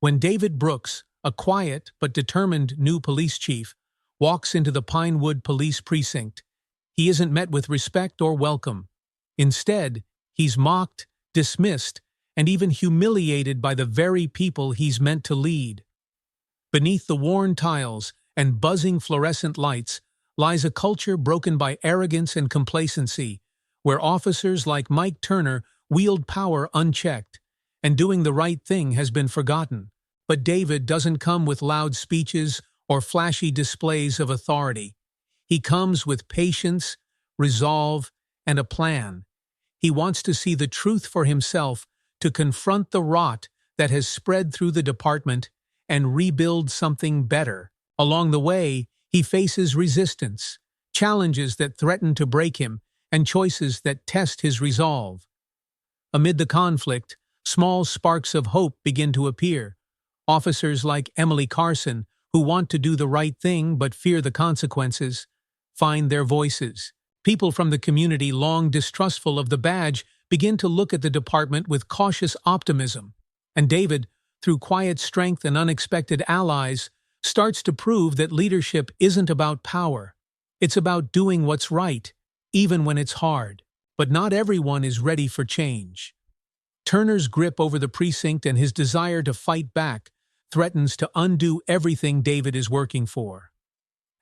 When David Brooks, a quiet but determined new police chief, walks into the Pinewood Police Precinct, he isn't met with respect or welcome. Instead, he's mocked, dismissed, and even humiliated by the very people he's meant to lead. Beneath the worn tiles and buzzing fluorescent lights lies a culture broken by arrogance and complacency, where officers like Mike Turner wield power unchecked, and doing the right thing has been forgotten. But David doesn't come with loud speeches or flashy displays of authority. He comes with patience, resolve, and a plan. He wants to see the truth for himself, to confront the rot that has spread through the department and rebuild something better. Along the way, he faces resistance, challenges that threaten to break him, and choices that test his resolve. Amid the conflict, small sparks of hope begin to appear. Officers like Emily Carson, who want to do the right thing but fear the consequences, find their voices. People from the community long distrustful of the badge begin to look at the department with cautious optimism. And David, through quiet strength and unexpected allies, starts to prove that leadership isn't about power. It's about doing what's right, even when it's hard. But not everyone is ready for change. Turner's grip over the precinct and his desire to fight back threatens to undo everything David is working for.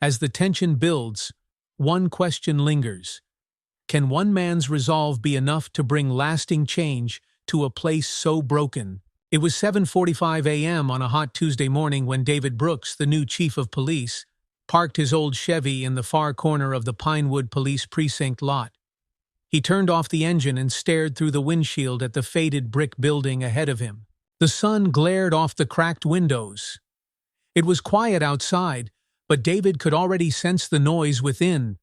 As the tension builds, one question lingers. Can one man's resolve be enough to bring lasting change to a place so broken? It was 7:45 a.m. on a hot Tuesday morning when David Brooks, the new chief of police, parked his old Chevy in the far corner of the Pinewood Police Precinct lot. He turned off the engine and stared through the windshield at the faded brick building ahead of him. The sun glared off the cracked windows. It was quiet outside, but David could already sense the noise within.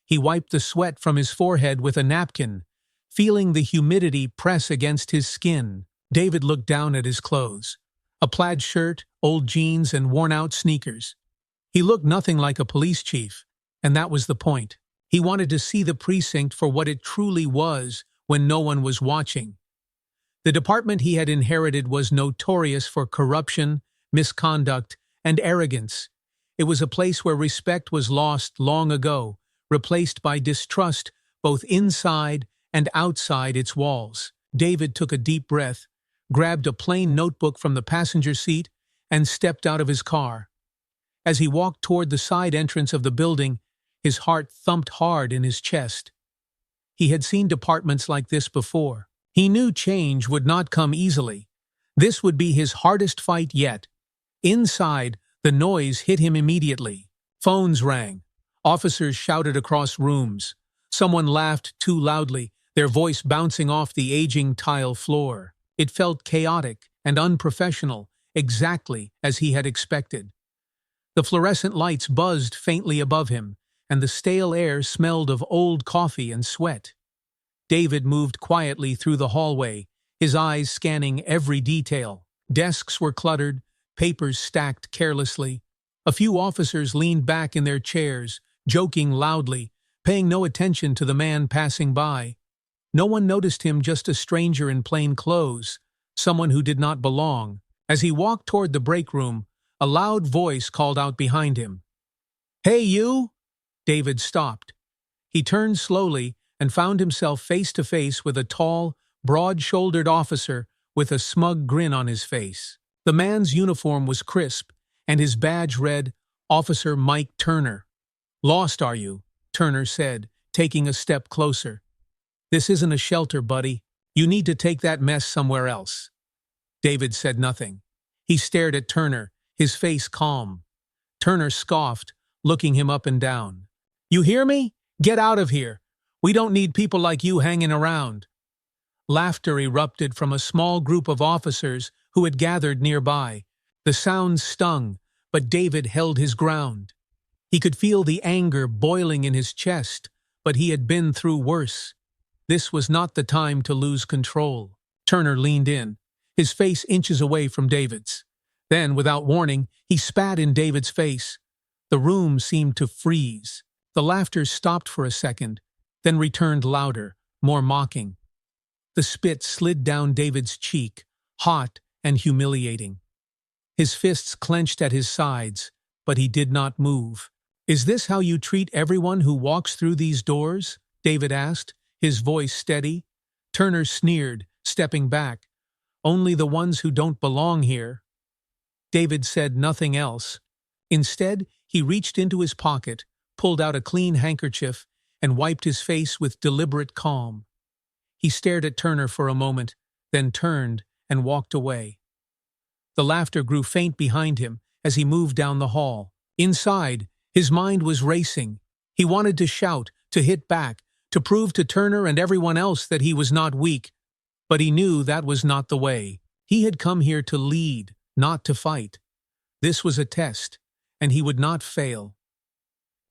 He wiped the sweat from his forehead with a napkin, feeling the humidity press against his skin. David looked down at his clothes. A plaid shirt, old jeans, and worn-out sneakers. He looked nothing like a police chief, and that was the point. He wanted to see the precinct for what it truly was when no one was watching. The department he had inherited was notorious for corruption, misconduct, and arrogance. It was a place where respect was lost long ago, replaced by distrust both inside and outside its walls. David took a deep breath, grabbed a plain notebook from the passenger seat, and stepped out of his car. As he walked toward the side entrance of the building, his heart thumped hard in his chest. He had seen departments like this before. He knew change would not come easily. This would be his hardest fight yet. Inside, the noise hit him immediately. Phones rang. Officers shouted across rooms. Someone laughed too loudly, their voice bouncing off the aging tile floor. It felt chaotic and unprofessional, exactly as he had expected. The fluorescent lights buzzed faintly above him, and the stale air smelled of old coffee and sweat. David moved quietly through the hallway, his eyes scanning every detail. Desks were cluttered, papers stacked carelessly. A few officers leaned back in their chairs, joking loudly, paying no attention to the man passing by. No one noticed him, just a stranger in plain clothes, someone who did not belong. As he walked toward the break room, a loud voice called out behind him. "Hey, you!" David stopped. He turned slowly and found himself face to face with a tall, broad-shouldered officer with a smug grin on his face. The man's uniform was crisp, and his badge read, "Officer Mike Turner." "Lost, are you?" Turner said, taking a step closer. "This isn't a shelter, buddy. You need to take that mess somewhere else." David said nothing. He stared at Turner, his face calm. Turner scoffed, looking him up and down. "You hear me? Get out of here. We don't need people like you hanging around." Laughter erupted from a small group of officers who had gathered nearby. The sound stung, but David held his ground. He could feel the anger boiling in his chest, but he had been through worse. This was not the time to lose control. Turner leaned in, his face inches away from David's. Then, without warning, he spat in David's face. The room seemed to freeze. The laughter stopped for a second, then returned louder, more mocking. The spit slid down David's cheek, hot and humiliating. His fists clenched at his sides, but he did not move. "Is this how you treat everyone who walks through these doors?" David asked, his voice steady. Turner sneered, stepping back. "Only the ones who don't belong here." David said nothing else. Instead, he reached into his pocket, pulled out a clean handkerchief, and wiped his face with deliberate calm. He stared at Turner for a moment, then turned and walked away. The laughter grew faint behind him as he moved down the hall. Inside, his mind was racing. He wanted to shout, to hit back, to prove to Turner and everyone else that he was not weak, but he knew that was not the way. He had come here to lead, not to fight. This was a test, and he would not fail.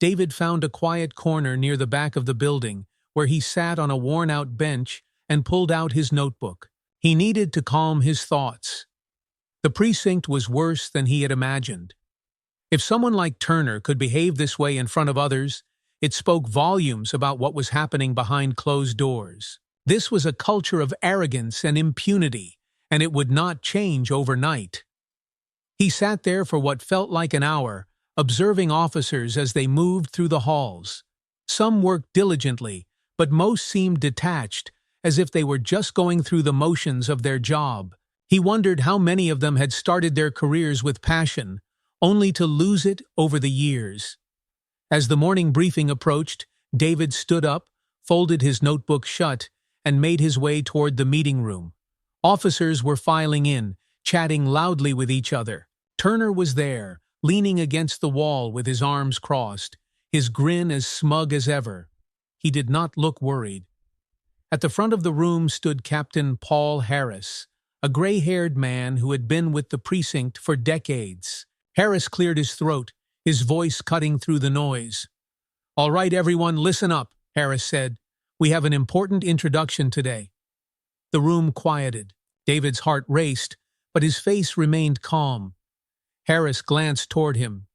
David found a quiet corner near the back of the building, where he sat on a worn-out bench and pulled out his notebook. He needed to calm his thoughts. The precinct was worse than he had imagined. If someone like Turner could behave this way in front of others, it spoke volumes about what was happening behind closed doors. This was a culture of arrogance and impunity, and it would not change overnight. He sat there for what felt like an hour, observing officers as they moved through the halls. Some worked diligently, but most seemed detached, as if they were just going through the motions of their job. He wondered how many of them had started their careers with passion, only to lose it over the years. As the morning briefing approached, David stood up, folded his notebook shut, and made his way toward the meeting room. Officers were filing in, chatting loudly with each other. Turner was there, leaning against the wall with his arms crossed, his grin as smug as ever. He did not look worried. At the front of the room stood Captain Paul Harris, a gray-haired man who had been with the precinct for decades. Harris cleared his throat, his voice cutting through the noise. "All right, everyone, listen up," Harris said. "We have an important introduction today." The room quieted. David's heart raced, but his face remained calm. Harris glanced toward him.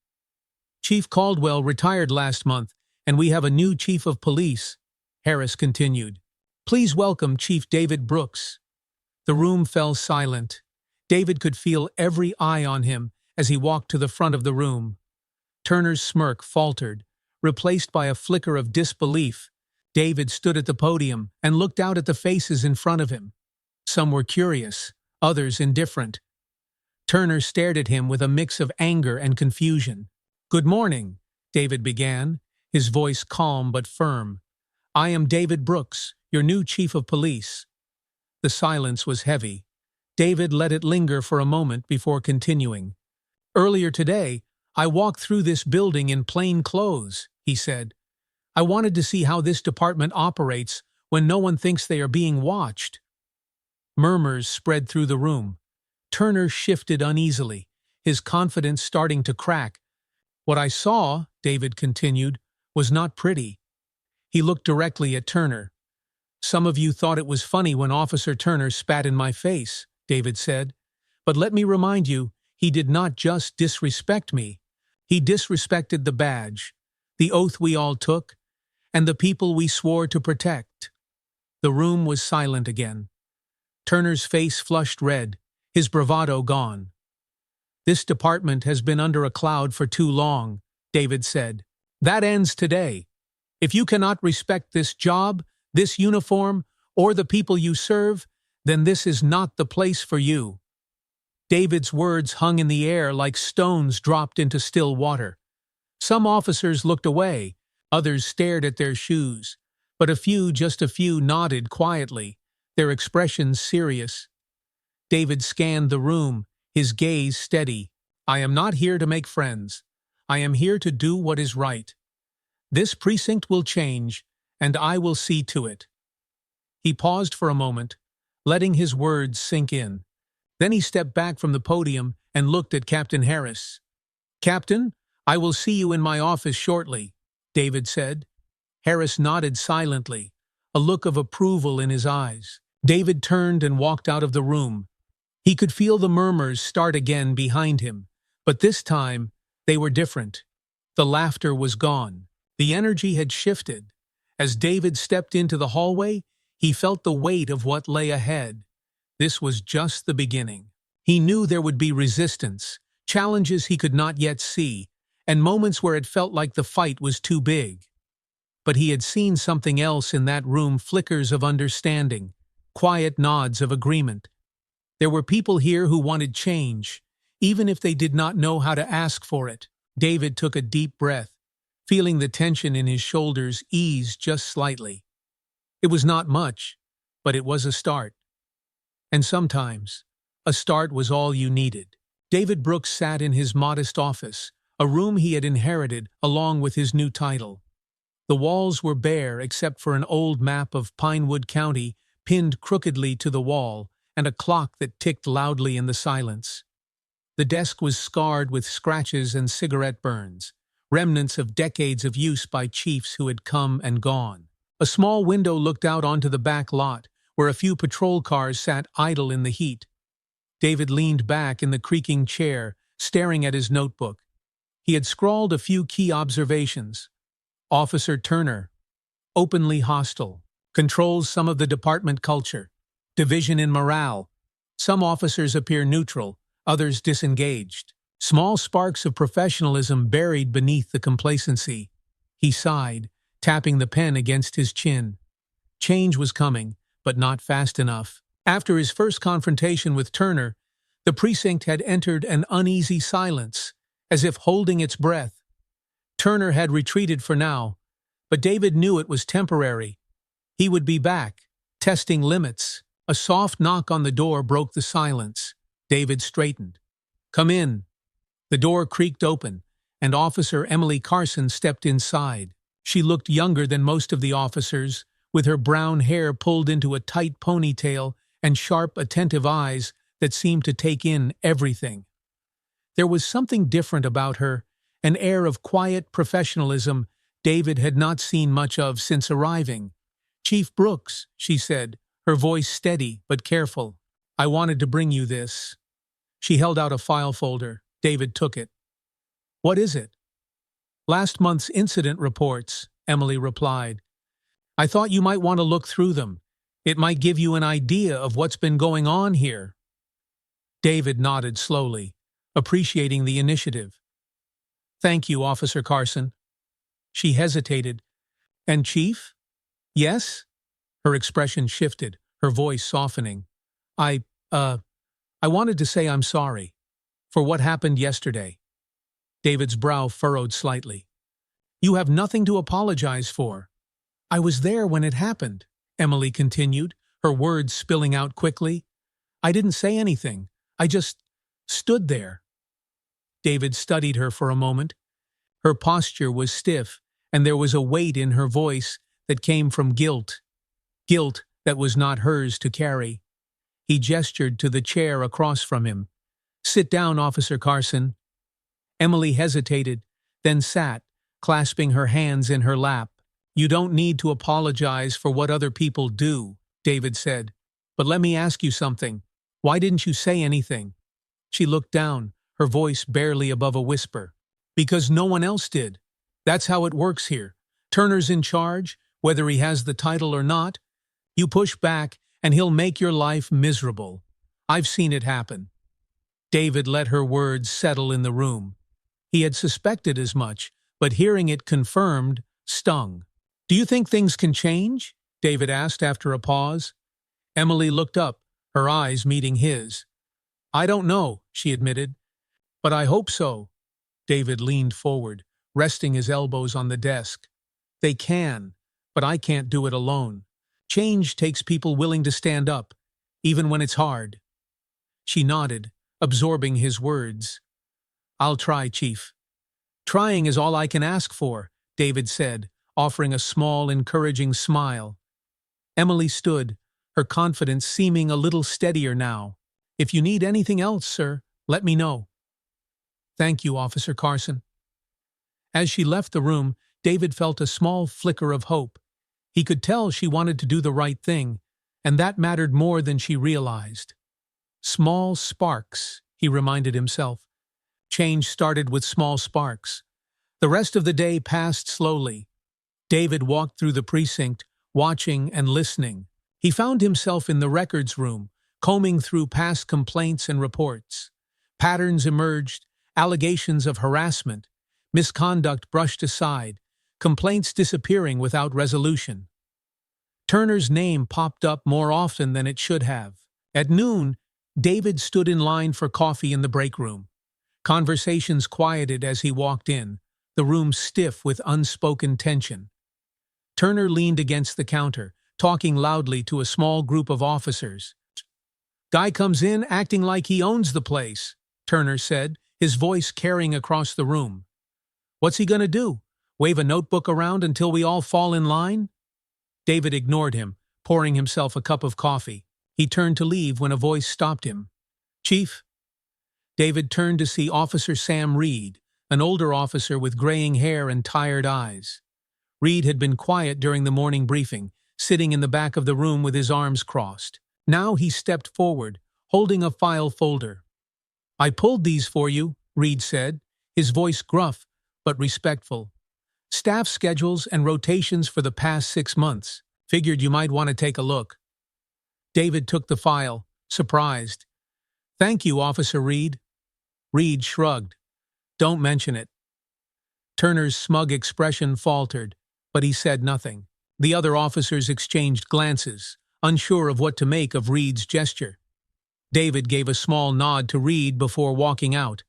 "Chief Caldwell retired last month, and we have a new chief of police," Harris continued. "Please welcome Chief David Brooks." The room fell silent. David could feel every eye on him as he walked to the front of the room. Turner's smirk faltered, replaced by a flicker of disbelief. David stood at the podium and looked out at the faces in front of him. Some were curious, others indifferent. Turner stared at him with a mix of anger and confusion. "Good morning," David began, his voice calm but firm. "I am David Brooks, your new chief of police." The silence was heavy. David let it linger for a moment before continuing. "Earlier today, I walked through this building in plain clothes," he said. "I wanted to see how this department operates when no one thinks they are being watched." Murmurs spread through the room. Turner shifted uneasily, his confidence starting to crack. "What I saw," David continued, "was not pretty." He looked directly at Turner. "Some of you thought it was funny when Officer Turner spat in my face," David said. "But let me remind you, he did not just disrespect me. He disrespected the badge, the oath we all took, and the people we swore to protect." The room was silent again. Turner's face flushed red, his bravado gone. "This department has been under a cloud for too long," David said. "That ends today. If you cannot respect this job, this uniform, or the people you serve, then this is not the place for you." David's words hung in the air like stones dropped into still water. Some officers looked away, others stared at their shoes, but just a few nodded quietly, their expressions serious. David scanned the room, his gaze steady. "I am not here to make friends. I am here to do what is right. This precinct will change, and I will see to it." He paused for a moment, letting his words sink in. Then he stepped back from the podium and looked at Captain Harris. "Captain, I will see you in my office shortly," David said. Harris nodded silently, a look of approval in his eyes. David turned and walked out of the room. He could feel the murmurs start again behind him, but this time they were different. The laughter was gone. The energy had shifted. As David stepped into the hallway, he felt the weight of what lay ahead. This was just the beginning. He knew there would be resistance, challenges he could not yet see, and moments where it felt like the fight was too big. But he had seen something else in that room, flickers of understanding, quiet nods of agreement. There were people here who wanted change, even if they did not know how to ask for it. David took a deep breath, feeling the tension in his shoulders ease just slightly. It was not much, but it was a start. And sometimes, a start was all you needed. David Brooks sat in his modest office, a room he had inherited along with his new title. The walls were bare except for an old map of Pinewood County pinned crookedly to the wall and a clock that ticked loudly in the silence. The desk was scarred with scratches and cigarette burns, remnants of decades of use by chiefs who had come and gone. A small window looked out onto the back lot, where a few patrol cars sat idle in the heat. David leaned back in the creaking chair, staring at his notebook. He had scrawled a few key observations. Officer Turner, openly hostile, controls some of the department culture, division in morale. Some officers appear neutral, others disengaged. Small sparks of professionalism buried beneath the complacency. He sighed, tapping the pen against his chin. Change was coming, but not fast enough. After his first confrontation with Turner, the precinct had entered an uneasy silence, as if holding its breath. Turner had retreated for now, but David knew it was temporary. He would be back, testing limits. A soft knock on the door broke the silence. David straightened. "Come in." The door creaked open, and Officer Emily Carson stepped inside. She looked younger than most of the officers, with her brown hair pulled into a tight ponytail and sharp, attentive eyes that seemed to take in everything. There was something different about her, an air of quiet professionalism David had not seen much of since arriving. "Chief Brooks," she said, her voice steady but careful. "I wanted to bring you this." She held out a file folder. David took it. "What is it?" "Last month's incident reports," Emily replied. "I thought you might want to look through them. It might give you an idea of what's been going on here." David nodded slowly, appreciating the initiative. "Thank you, Officer Carson." She hesitated. "And Chief?" "Yes?" Her expression shifted, her voice softening. I wanted to say I'm sorry for what happened yesterday." David's brow furrowed slightly. "You have nothing to apologize for." "I was there when it happened," Emily continued, her words spilling out quickly. "I didn't say anything. I just stood there." David studied her for a moment. Her posture was stiff, and there was a weight in her voice that came from guilt. Guilt that was not hers to carry. He gestured to the chair across from him. "Sit down, Officer Carson." Emily hesitated, then sat, clasping her hands in her lap. "You don't need to apologize for what other people do," David said. "But let me ask you something. Why didn't you say anything?" She looked down, her voice barely above a whisper. "Because no one else did. That's how it works here. Turner's in charge, whether he has the title or not. You push back, and he'll make your life miserable. I've seen it happen." David let her words settle in the room. He had suspected as much, but hearing it confirmed stung. "Do you think things can change?" David asked after a pause. Emily looked up, her eyes meeting his. "I don't know," she admitted. "But I hope so." David leaned forward, resting his elbows on the desk. "They can, but I can't do it alone. Change takes people willing to stand up, even when it's hard." She nodded, absorbing his words. "I'll try, Chief." "Trying is all I can ask for," David said, offering a small, encouraging smile. Emily stood, her confidence seeming a little steadier now. "If you need anything else, sir, let me know." "Thank you, Officer Carson." As she left the room, David felt a small flicker of hope. He could tell she wanted to do the right thing, and that mattered more than she realized. Small sparks, he reminded himself. Change started with small sparks. The rest of the day passed slowly. David walked through the precinct, watching and listening. He found himself in the records room, combing through past complaints and reports. Patterns emerged, allegations of harassment, misconduct brushed aside, complaints disappearing without resolution. Turner's name popped up more often than it should have. At noon, David stood in line for coffee in the break room. Conversations quieted as he walked in, the room stiff with unspoken tension. Turner leaned against the counter, talking loudly to a small group of officers. "Guy comes in acting like he owns the place," Turner said, his voice carrying across the room. "What's he gonna do? Wave a notebook around until we all fall in line?" David ignored him, pouring himself a cup of coffee. He turned to leave when a voice stopped him. "Chief?" David turned to see Officer Sam Reed, an older officer with graying hair and tired eyes. Reed had been quiet during the morning briefing, sitting in the back of the room with his arms crossed. Now he stepped forward, holding a file folder. "I pulled these for you," Reed said, his voice gruff but respectful. "Staff schedules and rotations for the past 6 months. Figured you might want to take a look." David took the file, surprised. "Thank you, Officer Reed." Reed shrugged. "Don't mention it." Turner's smug expression faltered, but he said nothing. The other officers exchanged glances, unsure of what to make of Reed's gesture. David gave a small nod to Reed before walking out.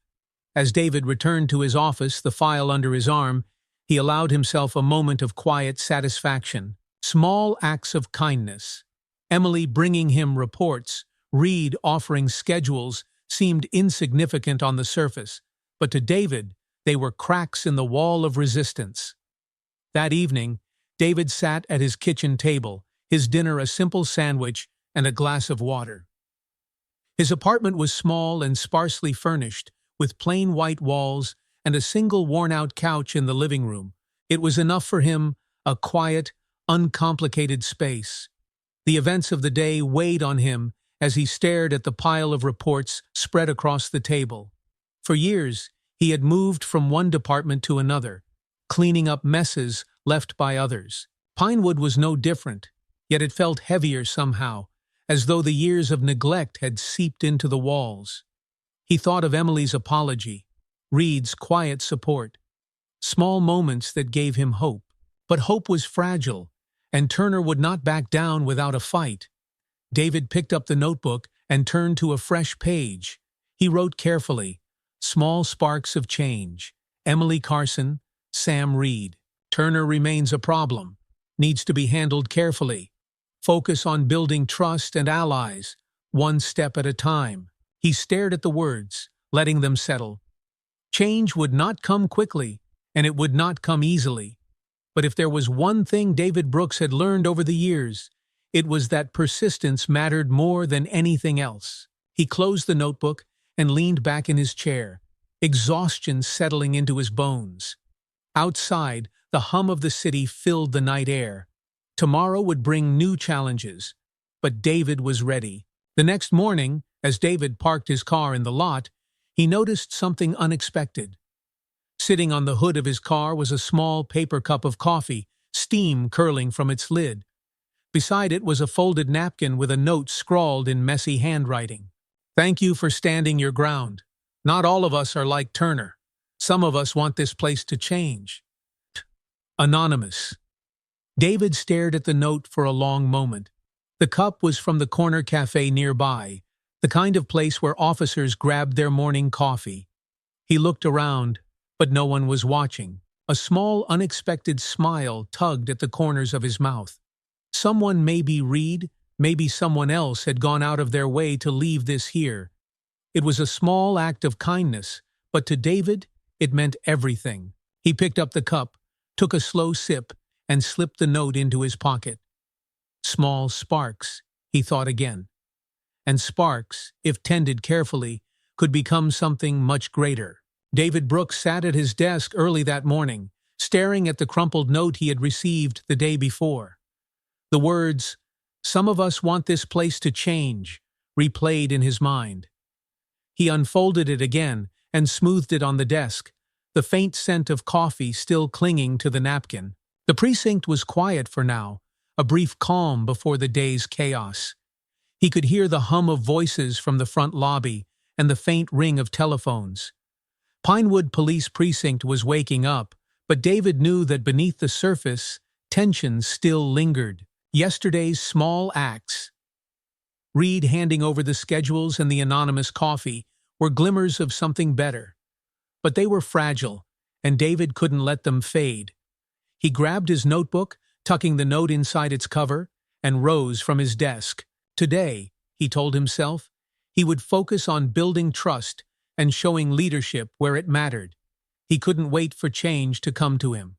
As David returned to his office, the file under his arm, he allowed himself a moment of quiet satisfaction. Small acts of kindness. Emily bringing him reports, Reed offering schedules, seemed insignificant on the surface, but to David, they were cracks in the wall of resistance. That evening, David sat at his kitchen table, his dinner a simple sandwich and a glass of water. His apartment was small and sparsely furnished, with plain white walls and a single worn-out couch in the living room. It was enough for him, a quiet, uncomplicated space. The events of the day weighed on him as he stared at the pile of reports spread across the table. For years, he had moved from one department to another, cleaning up messes left by others. Pinewood was no different, yet it felt heavier somehow, as though the years of neglect had seeped into the walls. He thought of Emily's apology, Reed's quiet support, small moments that gave him hope. But hope was fragile, and Turner would not back down without a fight. David picked up the notebook and turned to a fresh page. He wrote carefully, "Small sparks of change. Emily Carson, Sam Reed. Turner remains a problem. Needs to be handled carefully. Focus on building trust and allies, one step at a time." He stared at the words, letting them settle. Change would not come quickly, and it would not come easily. But if there was one thing David Brooks had learned over the years, it was that persistence mattered more than anything else. He closed the notebook and leaned back in his chair, exhaustion settling into his bones. Outside, the hum of the city filled the night air. Tomorrow would bring new challenges, but David was ready. The next morning, as David parked his car in the lot, he noticed something unexpected. Sitting on the hood of his car was a small paper cup of coffee, steam curling from its lid. Beside it was a folded napkin with a note scrawled in messy handwriting. "Thank you for standing your ground. Not all of us are like Turner. Some of us want this place to change. Anonymous." David stared at the note for a long moment. The cup was from the corner cafe nearby, the kind of place where officers grabbed their morning coffee. He looked around, but no one was watching. A small, unexpected smile tugged at the corners of his mouth. Someone, maybe Reed, maybe someone else, had gone out of their way to leave this here. It was a small act of kindness, but to David, it meant everything. He picked up the cup, took a slow sip, and slipped the note into his pocket. Small sparks, he thought again. And sparks, if tended carefully, could become something much greater. David Brooks sat at his desk early that morning, staring at the crumpled note he had received the day before. The words, "Some of us want this place to change," replayed in his mind. He unfolded it again and smoothed it on the desk, the faint scent of coffee still clinging to the napkin. The precinct was quiet for now, a brief calm before the day's chaos. He could hear the hum of voices from the front lobby and the faint ring of telephones. Pinewood Police Precinct was waking up, but David knew that beneath the surface, tension still lingered. Yesterday's small acts, Reed handing over the schedules and the anonymous coffee, were glimmers of something better. But they were fragile, and David couldn't let them fade. He grabbed his notebook, tucking the note inside its cover, and rose from his desk. Today, he told himself, he would focus on building trust and showing leadership where it mattered. He couldn't wait for change to come to him.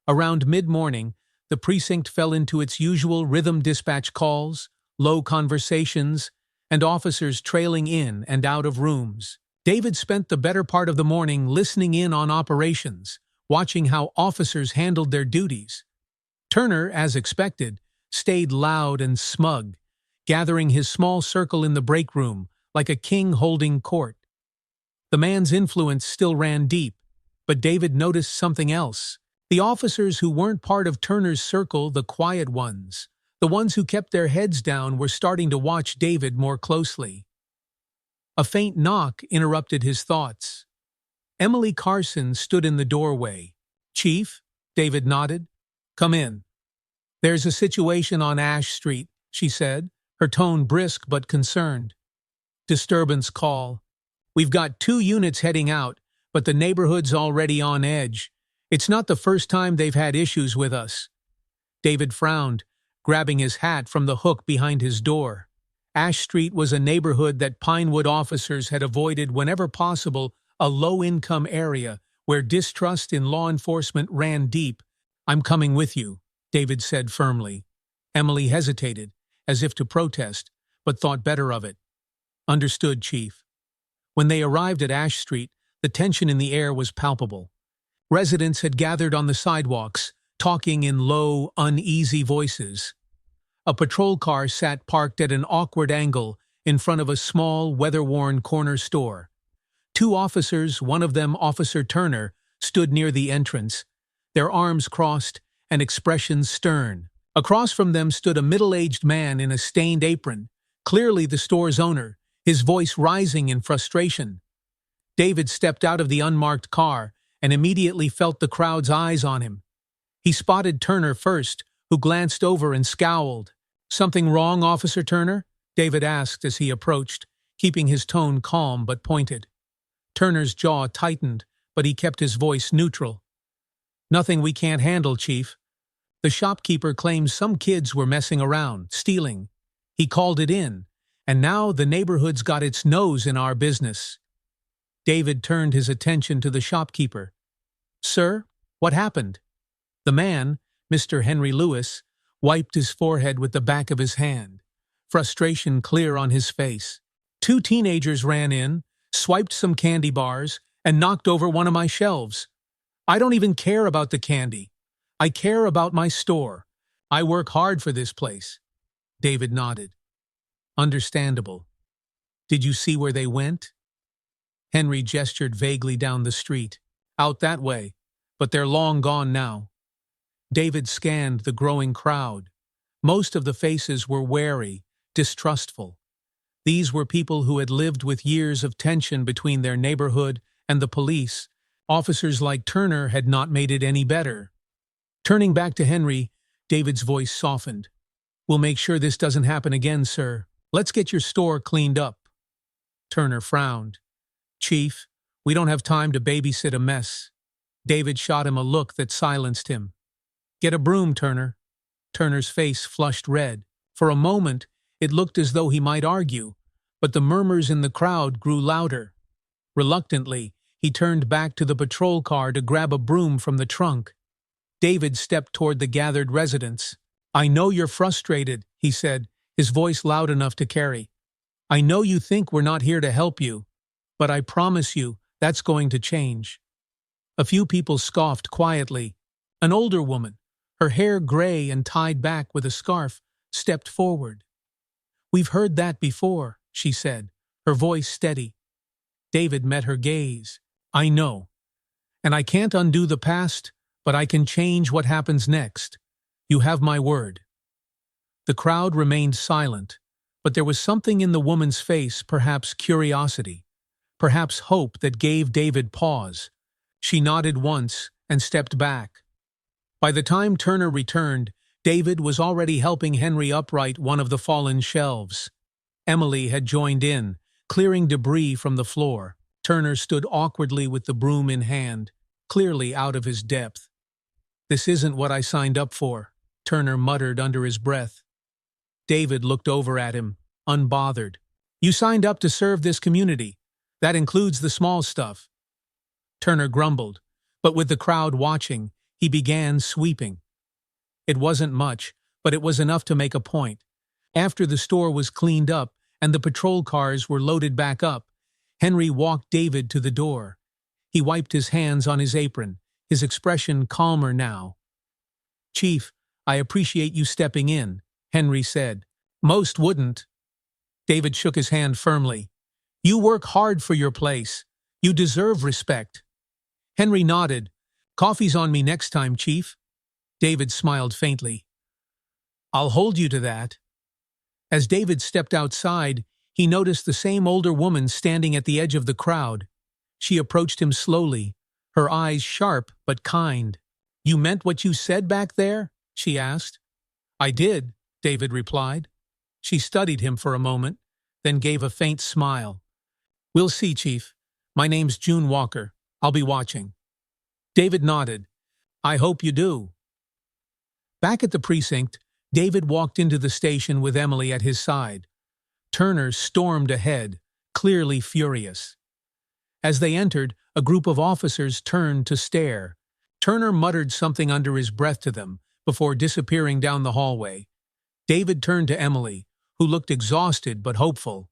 Around mid-morning, the precinct fell into its usual rhythm: dispatch calls, low conversations, and officers trailing in and out of rooms. David spent the better part of the morning listening in on operations, watching how officers handled their duties. Turner, as expected, stayed loud and smug, gathering his small circle in the break room like a king holding court. The man's influence still ran deep, but David noticed something else. The officers who weren't part of Turner's circle, the quiet ones, the ones who kept their heads down, were starting to watch David more closely. A faint knock interrupted his thoughts. Emily Carson stood in the doorway. "Chief?" David nodded. "Come in." "There's a situation on Ash Street," she said, her tone brisk but concerned. "Disturbance call. We've got 2 units heading out, but the neighborhood's already on edge. It's not the first time they've had issues with us." David frowned, grabbing his hat from the hook behind his door. Ash Street was a neighborhood that Pinewood officers had avoided whenever possible, a low-income area where distrust in law enforcement ran deep. "I'm coming with you," David said firmly. Emily hesitated, as if to protest, but thought better of it. "Understood, Chief." When they arrived at Ash Street, the tension in the air was palpable. Residents had gathered on the sidewalks, talking in low, uneasy voices. A patrol car sat parked at an awkward angle in front of a small, weather-worn corner store. 2 officers, one of them Officer Turner, stood near the entrance, their arms crossed and expressions stern. Across from them stood a middle-aged man in a stained apron, clearly the store's owner, his voice rising in frustration. David stepped out of the unmarked car and immediately felt the crowd's eyes on him. He spotted Turner first, who glanced over and scowled. "Something wrong, Officer Turner?" David asked as he approached, keeping his tone calm but pointed. Turner's jaw tightened, but he kept his voice neutral. "Nothing we can't handle, Chief. The shopkeeper claims some kids were messing around, stealing. He called it in, and now the neighborhood's got its nose in our business." David turned his attention to the shopkeeper. "Sir, what happened?" The man, Mr. Henry Lewis, wiped his forehead with the back of his hand, frustration clear on his face. "2 teenagers ran in, swiped some candy bars, and knocked over one of my shelves. I don't even care about the candy. I care about my store. I work hard for this place." David nodded. "Understandable. Did you see where they went?" Henry gestured vaguely down the street. "Out that way, but they're long gone now." David scanned the growing crowd. Most of the faces were wary, distrustful. These were people who had lived with years of tension between their neighborhood and the police. Officers like Turner had not made it any better. Turning back to Henry, David's voice softened. "We'll make sure this doesn't happen again, sir. Let's get your store cleaned up." Turner frowned. "Chief, we don't have time to babysit a mess." David shot him a look that silenced him. "Get a broom, Turner." Turner's face flushed red. For a moment, it looked as though he might argue, but the murmurs in the crowd grew louder. Reluctantly, he turned back to the patrol car to grab a broom from the trunk. David stepped toward the gathered residents. "I know you're frustrated," he said, his voice loud enough to carry. "I know you think we're not here to help you, but I promise you that's going to change." A few people scoffed quietly. An older woman, her hair gray and tied back with a scarf, stepped forward. "We've heard that before," she said, her voice steady. David met her gaze. "I know. And I can't undo the past, but I can change what happens next. You have my word." The crowd remained silent, But there was something in the woman's face, perhaps curiosity, perhaps hope, that gave David pause. She nodded once and stepped back. By the time Turner returned, David was already helping Henry upright one of the fallen shelves. Emily had joined in, clearing debris from the floor. Turner stood awkwardly with the broom in hand, clearly out of his depth. "This isn't what I signed up for," Turner muttered under his breath. David looked over at him, unbothered. "You signed up to serve this community. That includes the small stuff." Turner grumbled, but with the crowd watching, he began sweeping. It wasn't much, but it was enough to make a point. After the store was cleaned up and the patrol cars were loaded back up, Henry walked David to the door. He wiped his hands on his apron, his expression calmer now. "Chief, I appreciate you stepping in," Henry said. "Most wouldn't." David shook his hand firmly. "You work hard for your place. You deserve respect." Henry nodded. "Coffee's on me next time, Chief." David smiled faintly. "I'll hold you to that." As David stepped outside, he noticed the same older woman standing at the edge of the crowd. She approached him slowly, her eyes sharp but kind. "You meant what you said back there?" she asked. "I did," David replied. She studied him for a moment, then gave a faint smile. "We'll see, Chief. My name's June Walker. I'll be watching." David nodded. "I hope you do." Back at the precinct, David walked into the station with Emily at his side. Turner stormed ahead, clearly furious. As they entered, a group of officers turned to stare. Turner muttered something under his breath to them before disappearing down the hallway. David turned to Emily, who looked exhausted but hopeful.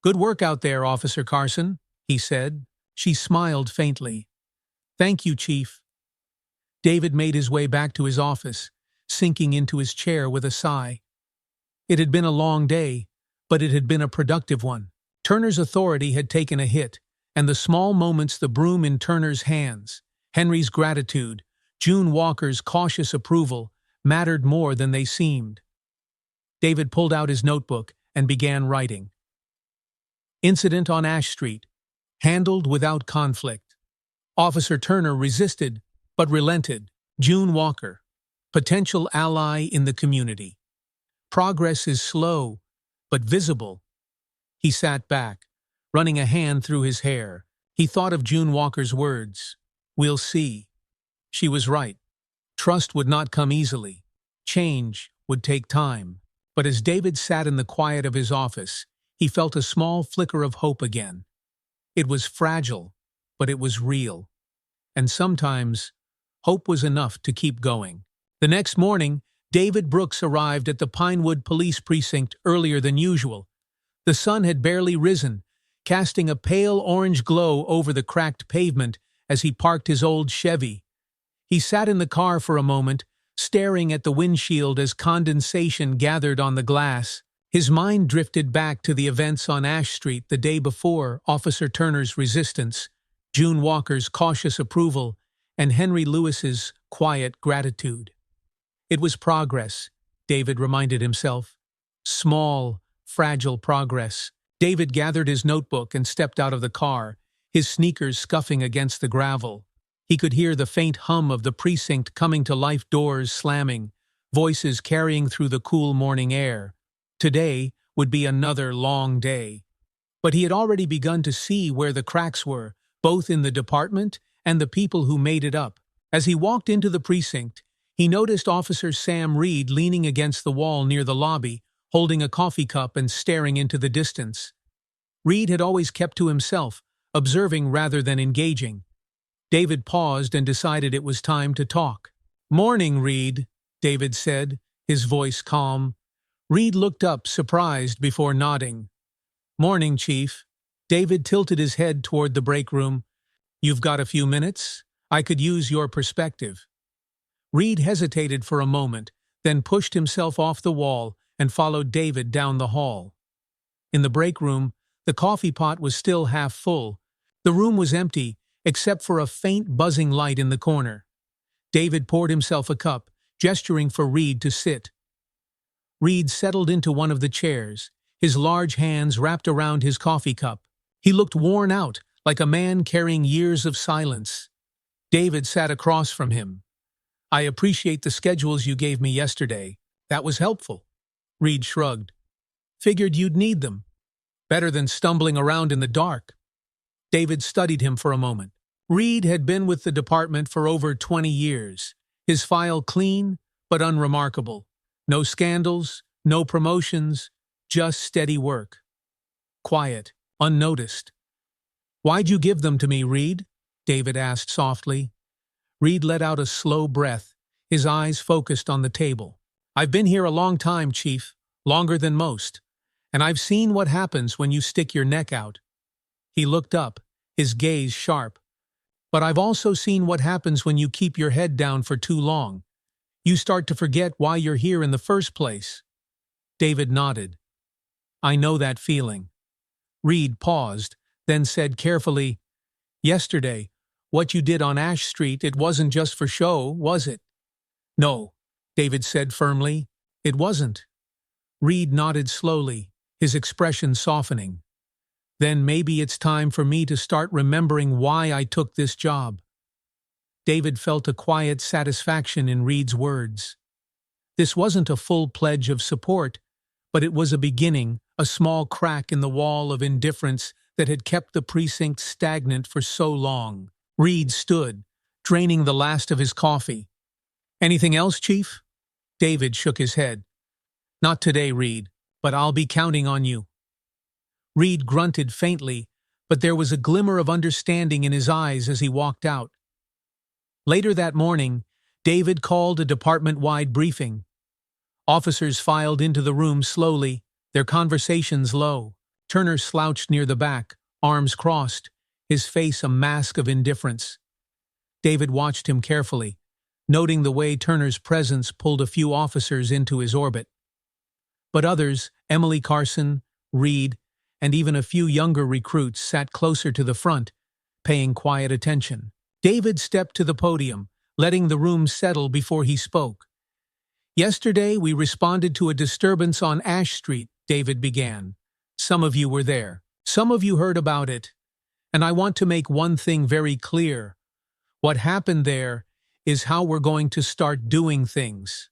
"Good work out there, Officer Carson," he said. She smiled faintly. "Thank you, Chief." David made his way back to his office, sinking into his chair with a sigh. It had been a long day, but it had been a productive one. Turner's authority had taken a hit, and the small moments, the broom in Turner's hands, Henry's gratitude, June Walker's cautious approval, mattered more than they seemed. David pulled out his notebook and began writing. Incident on Ash Street. Handled without conflict. Officer Turner resisted, but relented. June Walker. Potential ally in the community. Progress is slow, but visible. He sat back, running a hand through his hair. He thought of June Walker's words. "We'll see." She was right. Trust would not come easily. Change would take time. But as David sat in the quiet of his office, he felt a small flicker of hope again. It was fragile, but it was real. And sometimes, hope was enough to keep going. The next morning, David Brooks arrived at the Pinewood Police Precinct earlier than usual. The sun had barely risen, casting a pale orange glow over the cracked pavement as he parked his old Chevy. He sat in the car for a moment, staring at the windshield as condensation gathered on the glass. His mind drifted back to the events on Ash Street the day before, Officer Turner's resistance, June Walker's cautious approval, and Henry Lewis's quiet gratitude. It was progress, David reminded himself. Small, fragile progress. David gathered his notebook and stepped out of the car, his sneakers scuffing against the gravel. He could hear the faint hum of the precinct coming to life, doors slamming, voices carrying through the cool morning air. Today would be another long day. But he had already begun to see where the cracks were, both in the department and the people who made it up. As he walked into the precinct, he noticed Officer Sam Reed leaning against the wall near the lobby, holding a coffee cup and staring into the distance. Reed had always kept to himself, observing rather than engaging. David paused and decided it was time to talk. "Morning, Reed," David said, his voice calm. Reed looked up, surprised, before nodding. "Morning, Chief." David tilted his head toward the break room. "You've got a few minutes? I could use your perspective." Reed hesitated for a moment, then pushed himself off the wall and followed David down the hall. In the break room, the coffee pot was still half full. The room was empty, except for a faint buzzing light in the corner. David poured himself a cup, gesturing for Reed to sit. Reed settled into one of the chairs, his large hands wrapped around his coffee cup. He looked worn out, like a man carrying years of silence. David sat across from him. "I appreciate the schedules you gave me yesterday. That was helpful." Reed shrugged. "Figured you'd need them. Better than stumbling around in the dark." David studied him for a moment. Reed had been with the department for over 20 years. His file clean, but unremarkable. No scandals, no promotions, just steady work. Quiet, unnoticed. "Why'd you give them to me, Reed?" David asked softly. Reed let out a slow breath, his eyes focused on the table. "I've been here a long time, Chief, longer than most, and I've seen what happens when you stick your neck out." He looked up, his gaze sharp. "But I've also seen what happens when you keep your head down for too long. You start to forget why you're here in the first place." David nodded. "I know that feeling." Reed paused, then said carefully, "Yesterday, what you did on Ash Street, it wasn't just for show, was it?" "No," David said firmly, "it wasn't." Reed nodded slowly, his expression softening. "Then maybe it's time for me to start remembering why I took this job." David felt a quiet satisfaction in Reed's words. This wasn't a full pledge of support, but it was a beginning, a small crack in the wall of indifference that had kept the precinct stagnant for so long. Reed stood, draining the last of his coffee. "Anything else, Chief?" David shook his head. "Not today, Reed, but I'll be counting on you." Reed grunted faintly, but there was a glimmer of understanding in his eyes as he walked out. Later that morning, David called a department-wide briefing. Officers filed into the room slowly, their conversations low. Turner slouched near the back, arms crossed, his face a mask of indifference. David watched him carefully, noting the way Turner's presence pulled a few officers into his orbit. But others, Emily Carson, Reed, and even a few younger recruits sat closer to the front, paying quiet attention. David stepped to the podium, letting the room settle before he spoke. "Yesterday we responded to a disturbance on Ash Street," David began. "Some of you were there. Some of you heard about it. And I want to make one thing very clear. What happened there is how we're going to start doing things."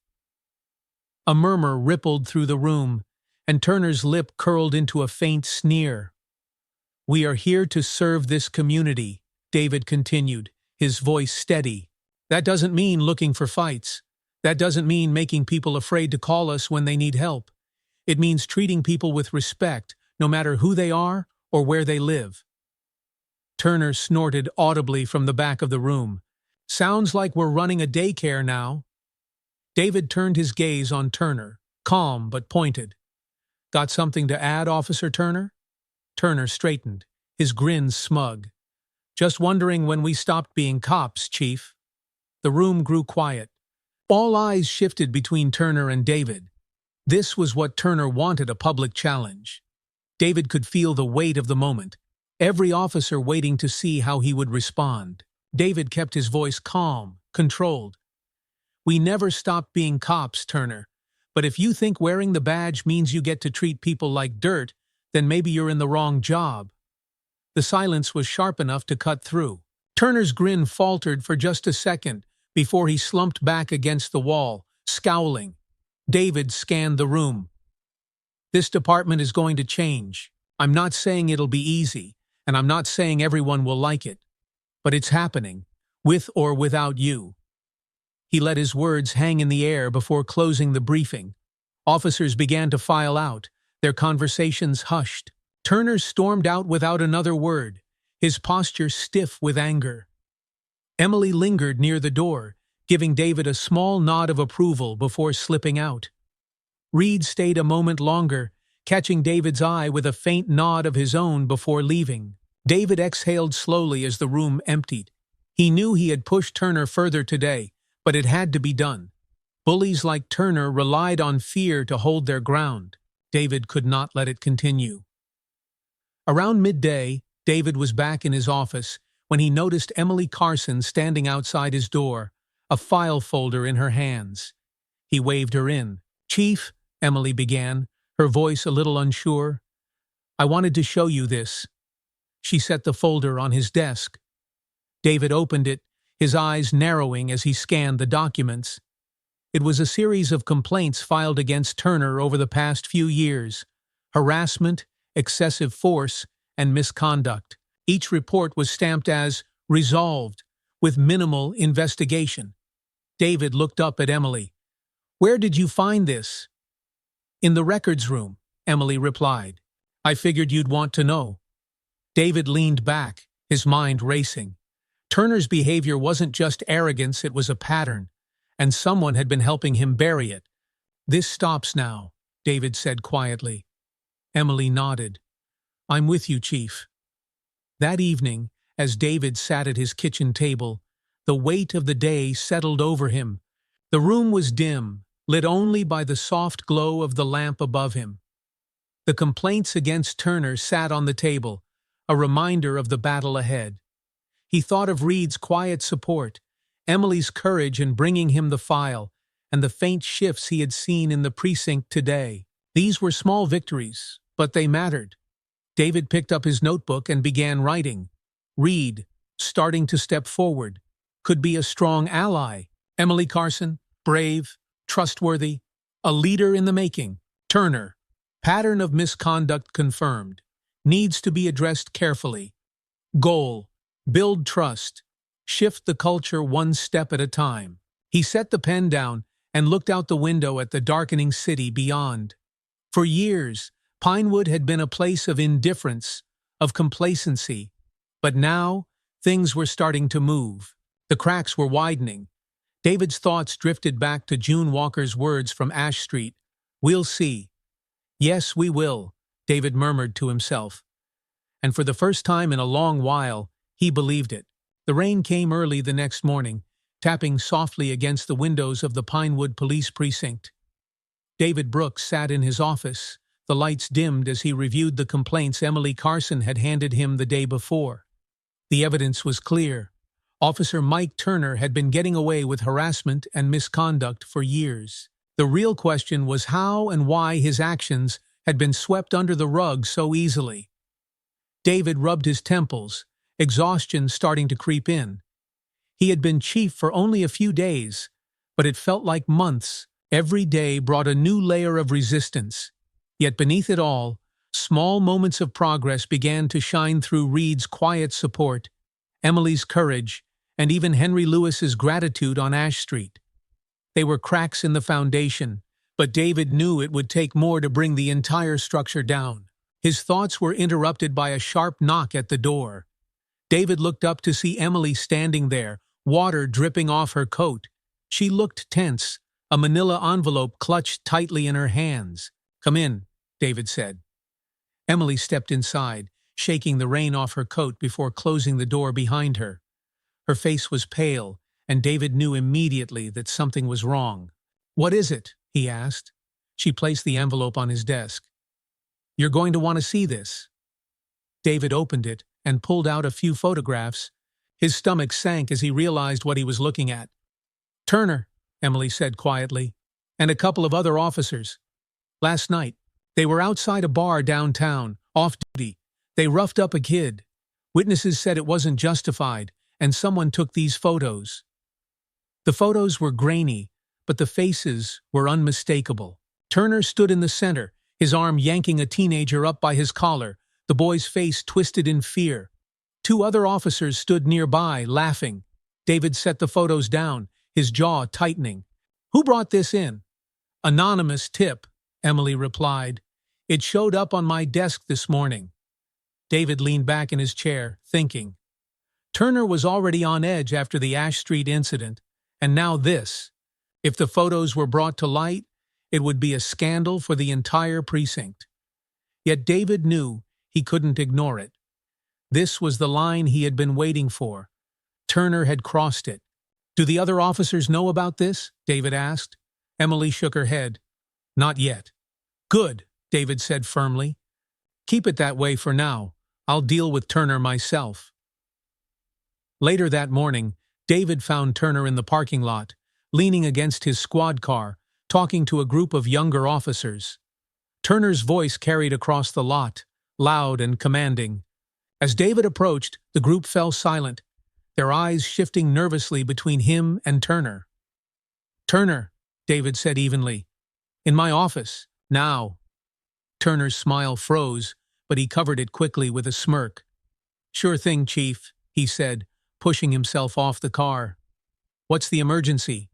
A murmur rippled through the room, and Turner's lip curled into a faint sneer. "We are here to serve this community," David continued, his voice steady. "That doesn't mean looking for fights. That doesn't mean making people afraid to call us when they need help. It means treating people with respect, no matter who they are or where they live." Turner snorted audibly from the back of the room. "Sounds like we're running a daycare now." David turned his gaze on Turner, calm but pointed. "Got something to add, Officer Turner?" Turner straightened, his grin smug. "Just wondering when we stopped being cops, Chief." The room grew quiet. All eyes shifted between Turner and David. This was what Turner wanted, a public challenge. David could feel the weight of the moment, every officer waiting to see how he would respond. David kept his voice calm, controlled. "We never stopped being cops, Turner. But if you think wearing the badge means you get to treat people like dirt, then maybe you're in the wrong job." The silence was sharp enough to cut through. Turner's grin faltered for just a second before he slumped back against the wall, scowling. David scanned the room. "This department is going to change. I'm not saying it'll be easy, and I'm not saying everyone will like it. But it's happening, with or without you." He let his words hang in the air before closing the briefing. Officers began to file out, their conversations hushed. Turner stormed out without another word, his posture stiff with anger. Emily lingered near the door, giving David a small nod of approval before slipping out. Reed stayed a moment longer, catching David's eye with a faint nod of his own before leaving. David exhaled slowly as the room emptied. He knew he had pushed Turner further today, but it had to be done. Bullies like Turner relied on fear to hold their ground. David could not let it continue. Around midday, David was back in his office when he noticed Emily Carson standing outside his door, a file folder in her hands. He waved her in. "Chief," Emily began, her voice a little unsure. "I wanted to show you this." She set the folder on his desk. David opened it, his eyes narrowing as he scanned the documents. It was a series of complaints filed against Turner over the past few years: harassment, excessive force, and misconduct. Each report was stamped as resolved, with minimal investigation. David looked up at Emily. "Where did you find this?" "In the records room," Emily replied. "I figured you'd want to know." David leaned back, his mind racing. Turner's behavior wasn't just arrogance, it was a pattern, and someone had been helping him bury it. "This stops now," David said quietly. Emily nodded. "I'm with you, Chief." That evening, as David sat at his kitchen table, the weight of the day settled over him. The room was dim, lit only by the soft glow of the lamp above him. The complaints against Turner sat on the table, a reminder of the battle ahead. He thought of Reed's quiet support, Emily's courage in bringing him the file, and the faint shifts he had seen in the precinct today. These were small victories, but they mattered. David picked up his notebook and began writing. Reed, starting to step forward, could be a strong ally. Emily Carson, brave, trustworthy, a leader in the making. Turner, pattern of misconduct confirmed, needs to be addressed carefully. Goal, build trust, shift the culture one step at a time. He set the pen down and looked out the window at the darkening city beyond. For years, Pinewood had been a place of indifference, of complacency, but now things were starting to move. The cracks were widening. David's thoughts drifted back to June Walker's words from Ash Street. "We'll see." "Yes, we will," David murmured to himself. And for the first time in a long while, he believed it. The rain came early the next morning, tapping softly against the windows of the Pinewood Police Precinct. David Brooks sat in his office, the lights dimmed as he reviewed the complaints Emily Carson had handed him the day before. The evidence was clear. Officer Mike Turner had been getting away with harassment and misconduct for years. The real question was how and why his actions had been swept under the rug so easily. David rubbed his temples, exhaustion starting to creep in. He had been chief for only a few days, but it felt like months. Every day brought a new layer of resistance. Yet beneath it all, small moments of progress began to shine through Reed's quiet support, Emily's courage, and even Henry Lewis's gratitude on Ash Street. They were cracks in the foundation, but David knew it would take more to bring the entire structure down. His thoughts were interrupted by a sharp knock at the door. David looked up to see Emily standing there, water dripping off her coat. She looked tense, a manila envelope clutched tightly in her hands. "Come in," David said. Emily stepped inside, shaking the rain off her coat before closing the door behind her. Her face was pale, and David knew immediately that something was wrong. "What is it?" he asked. She placed the envelope on his desk. "You're going to want to see this." David opened it and pulled out a few photographs. His stomach sank as he realized what he was looking at. "Turner," Emily said quietly, "and a couple of other officers. Last night, they were outside a bar downtown, off duty. They roughed up a kid. Witnesses said it wasn't justified, and someone took these photos." The photos were grainy, but the faces were unmistakable. Turner stood in the center, his arm yanking a teenager up by his collar, the boy's face twisted in fear. Two other officers stood nearby, laughing. David set the photos down, his jaw tightening. "Who brought this in?" "Anonymous tip," Emily replied. "It showed up on my desk this morning." David leaned back in his chair, thinking. Turner was already on edge after the Ash Street incident, and now this. If the photos were brought to light, it would be a scandal for the entire precinct. Yet David knew he couldn't ignore it. This was the line he had been waiting for. Turner had crossed it. "Do the other officers know about this?" David asked. Emily shook her head. "Not yet." "Good," David said firmly. "Keep it that way for now. I'll deal with Turner myself." Later that morning, David found Turner in the parking lot, leaning against his squad car, talking to a group of younger officers. Turner's voice carried across the lot, loud and commanding. As David approached, the group fell silent, their eyes shifting nervously between him and Turner. "Turner," David said evenly. "In my office, now." Turner's smile froze, but he covered it quickly with a smirk. "Sure thing, Chief," he said, pushing himself off the car. "What's the emergency?"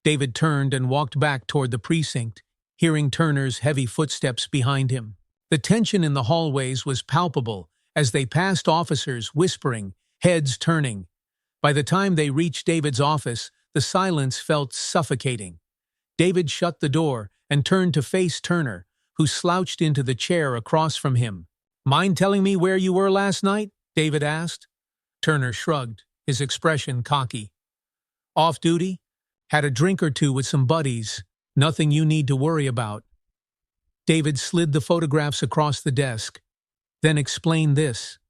David turned and walked back toward the precinct, hearing Turner's heavy footsteps behind him. The tension in the hallways was palpable as they passed officers whispering, heads turning. By the time they reached David's office, the silence felt suffocating. David shut the door and turned to face Turner, who slouched into the chair across from him. "Mind telling me where you were last night?" David asked. Turner shrugged, his expression cocky. "Off duty? Had a drink or two with some buddies. Nothing you need to worry about." David slid the photographs across the desk, then explained this.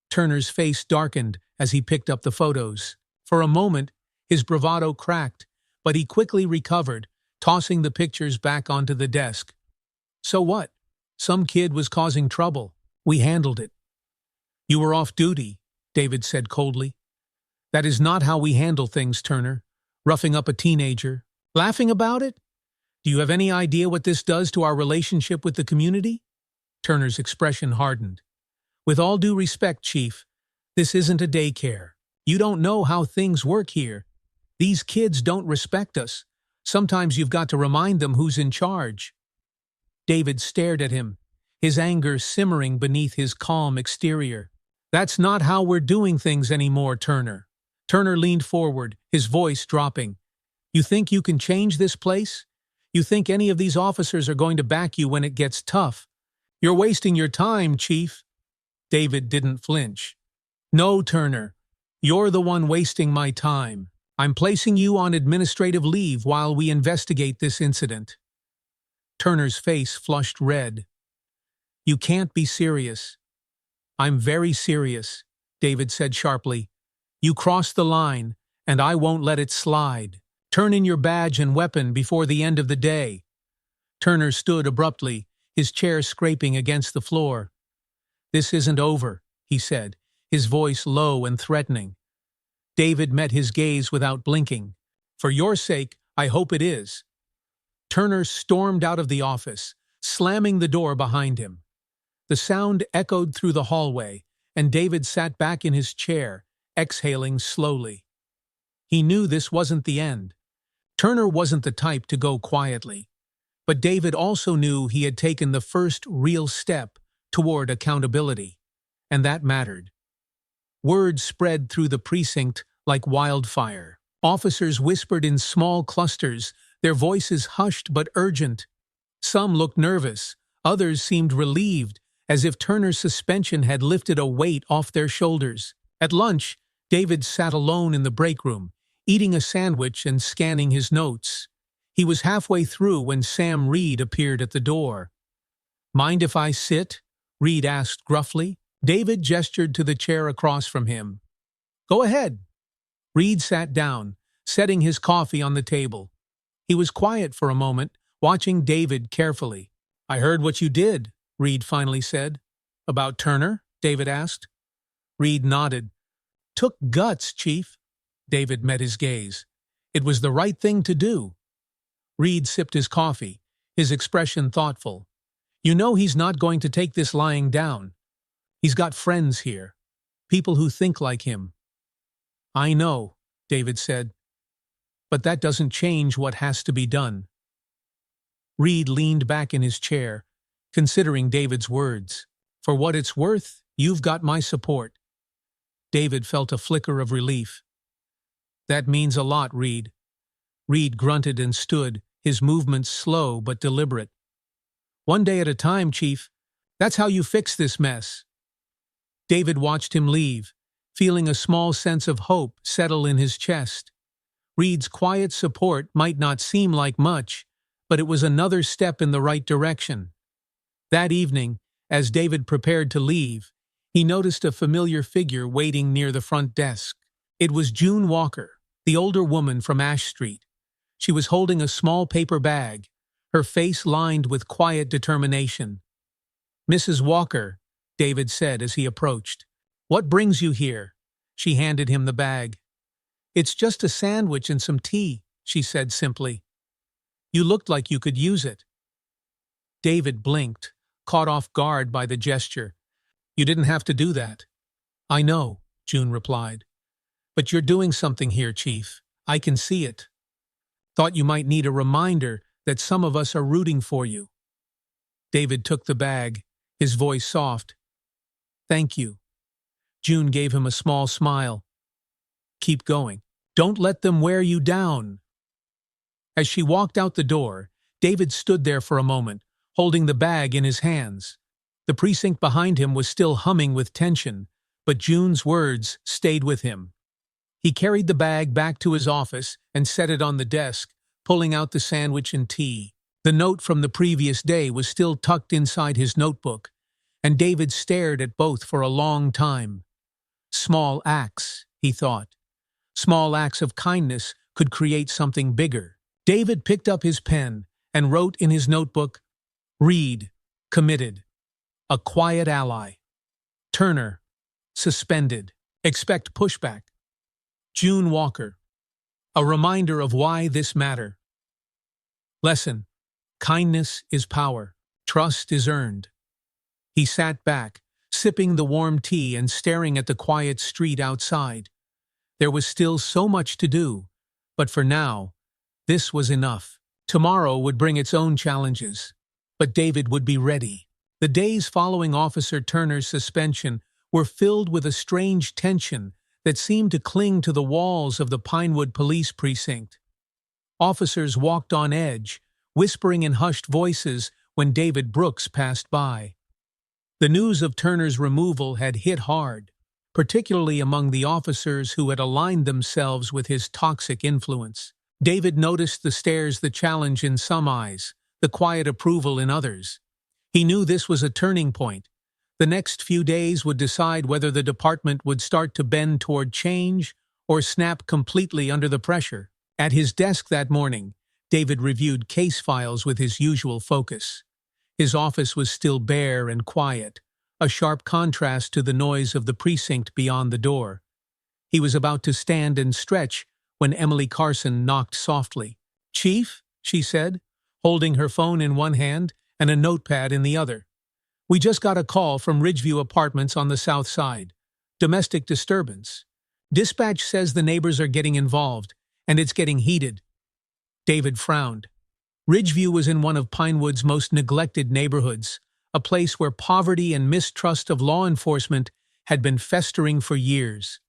Turner's face darkened as he picked up the photos. For a moment, his bravado cracked, but he quickly recovered, tossing the pictures back onto the desk. "So what? Some kid was causing trouble. We handled it." "You were off duty," David said coldly. "That is not how we handle things, Turner. Roughing up a teenager. Laughing about it? Do you have any idea what this does to our relationship with the community?" Turner's expression hardened. "With all due respect, Chief, this isn't a daycare. You don't know how things work here. These kids don't respect us. Sometimes you've got to remind them who's in charge." David stared at him, his anger simmering beneath his calm exterior. "That's not how we're doing things anymore, Turner." Turner leaned forward, his voice dropping. "You think you can change this place? You think any of these officers are going to back you when it gets tough? You're wasting your time, Chief." David didn't flinch. "No, Turner. You're the one wasting my time. I'm placing you on administrative leave while we investigate this incident." Turner's face flushed red. "You can't be serious." "I'm very serious," David said sharply. "You crossed the line, and I won't let it slide. Turn in your badge and weapon before the end of the day." Turner stood abruptly, his chair scraping against the floor. "This isn't over," he said, his voice low and threatening. David met his gaze without blinking. "For your sake, I hope it is." Turner stormed out of the office, slamming the door behind him. The sound echoed through the hallway, and David sat back in his chair, exhaling slowly. He knew this wasn't the end. Turner wasn't the type to go quietly. But David also knew he had taken the first real step toward accountability, and that mattered. Word spread through the precinct like wildfire. Officers whispered in small clusters, their voices hushed but urgent. Some looked nervous, others seemed relieved, as if Turner's suspension had lifted a weight off their shoulders. At lunch, David sat alone in the break room, eating a sandwich and scanning his notes. He was halfway through when Sam Reed appeared at the door. "Mind if I sit?" Reed asked gruffly. David gestured to the chair across from him. "Go ahead." Reed sat down, setting his coffee on the table. He was quiet for a moment, watching David carefully. "I heard what you did," Reed finally said. "About Turner?" David asked. Reed nodded. "Took guts, Chief." David met his gaze. "It was the right thing to do." Reed sipped his coffee, his expression thoughtful. "You know he's not going to take this lying down. He's got friends here, people who think like him." "I know," David said. "But that doesn't change what has to be done." Reed leaned back in his chair, considering David's words. "For what it's worth, you've got my support." David felt a flicker of relief. "That means a lot, Reed." Reed grunted and stood, his movements slow but deliberate. "One day at a time, Chief. That's how you fix this mess." David watched him leave, feeling a small sense of hope settle in his chest. Reed's quiet support might not seem like much, but it was another step in the right direction. That evening, as David prepared to leave, he noticed a familiar figure waiting near the front desk. It was June Walker, the older woman from Ash Street. She was holding a small paper bag, her face lined with quiet determination. "Mrs. Walker," David said as he approached. "What brings you here?" She handed him the bag. "It's just a sandwich and some tea," she said simply. "You looked like you could use it." David blinked, caught off guard by the gesture. "You didn't have to do that." "I know," June replied. "But you're doing something here, Chief. I can see it. Thought you might need a reminder that some of us are rooting for you." David took the bag, his voice soft. "Thank you." June gave him a small smile. "Keep going. Don't let them wear you down." As she walked out the door, David stood there for a moment, holding the bag in his hands. The precinct behind him was still humming with tension, but June's words stayed with him. He carried the bag back to his office and set it on the desk, pulling out the sandwich and tea. The note from the previous day was still tucked inside his notebook, and David stared at both for a long time. Small acts, he thought. Small acts of kindness could create something bigger. David picked up his pen and wrote in his notebook, "Reed, committed. A quiet ally. Turner, suspended. Expect pushback. June Walker. A reminder of why this matter. Lesson. Kindness is power. Trust is earned." He sat back, sipping the warm tea and staring at the quiet street outside. There was still so much to do, but for now, this was enough. Tomorrow would bring its own challenges, but David would be ready. The days following Officer Turner's suspension were filled with a strange tension that seemed to cling to the walls of the Pinewood Police Precinct. Officers walked on edge, whispering in hushed voices when David Brooks passed by. The news of Turner's removal had hit hard, particularly among the officers who had aligned themselves with his toxic influence. David noticed the stares, the challenge in some eyes, the quiet approval in others. He knew this was a turning point. The next few days would decide whether the department would start to bend toward change or snap completely under the pressure. At his desk that morning, David reviewed case files with his usual focus. His office was still bare and quiet, a sharp contrast to the noise of the precinct beyond the door. He was about to stand and stretch when Emily Carson knocked softly. "Chief," she said, holding her phone in one hand and a notepad in the other. "We just got a call from Ridgeview Apartments on the south side. Domestic disturbance. Dispatch says the neighbors are getting involved, and it's getting heated." David frowned. Ridgeview was in one of Pinewood's most neglected neighborhoods, a place where poverty and mistrust of law enforcement had been festering for years.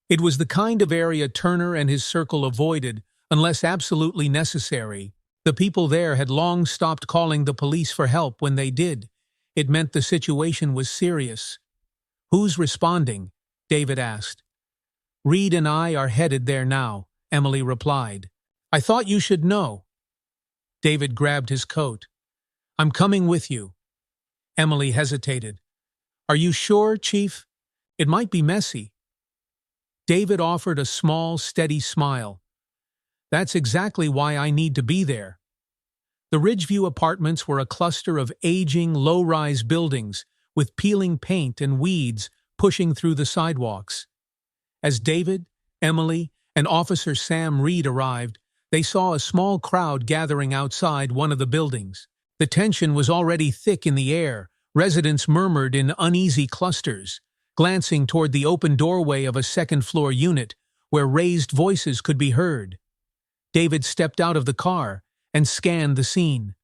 It was the kind of area Turner and his circle avoided unless absolutely necessary. The people there had long stopped calling the police for help when they did. It meant the situation was serious. "Who's responding?" David asked. "Reed and I are headed there now," Emily replied. "I thought you should know." David grabbed his coat. "I'm coming with you." Emily hesitated. "Are you sure, Chief? It might be messy." David offered a small, steady smile. "That's exactly why I need to be there." The Ridgeview Apartments were a cluster of aging, low-rise buildings with peeling paint and weeds pushing through the sidewalks. As David, Emily, and Officer Sam Reed arrived, they saw a small crowd gathering outside one of the buildings. The tension was already thick in the air. Residents murmured in uneasy clusters, glancing toward the open doorway of a second-floor unit where raised voices could be heard. David stepped out of the car and scanned the scene.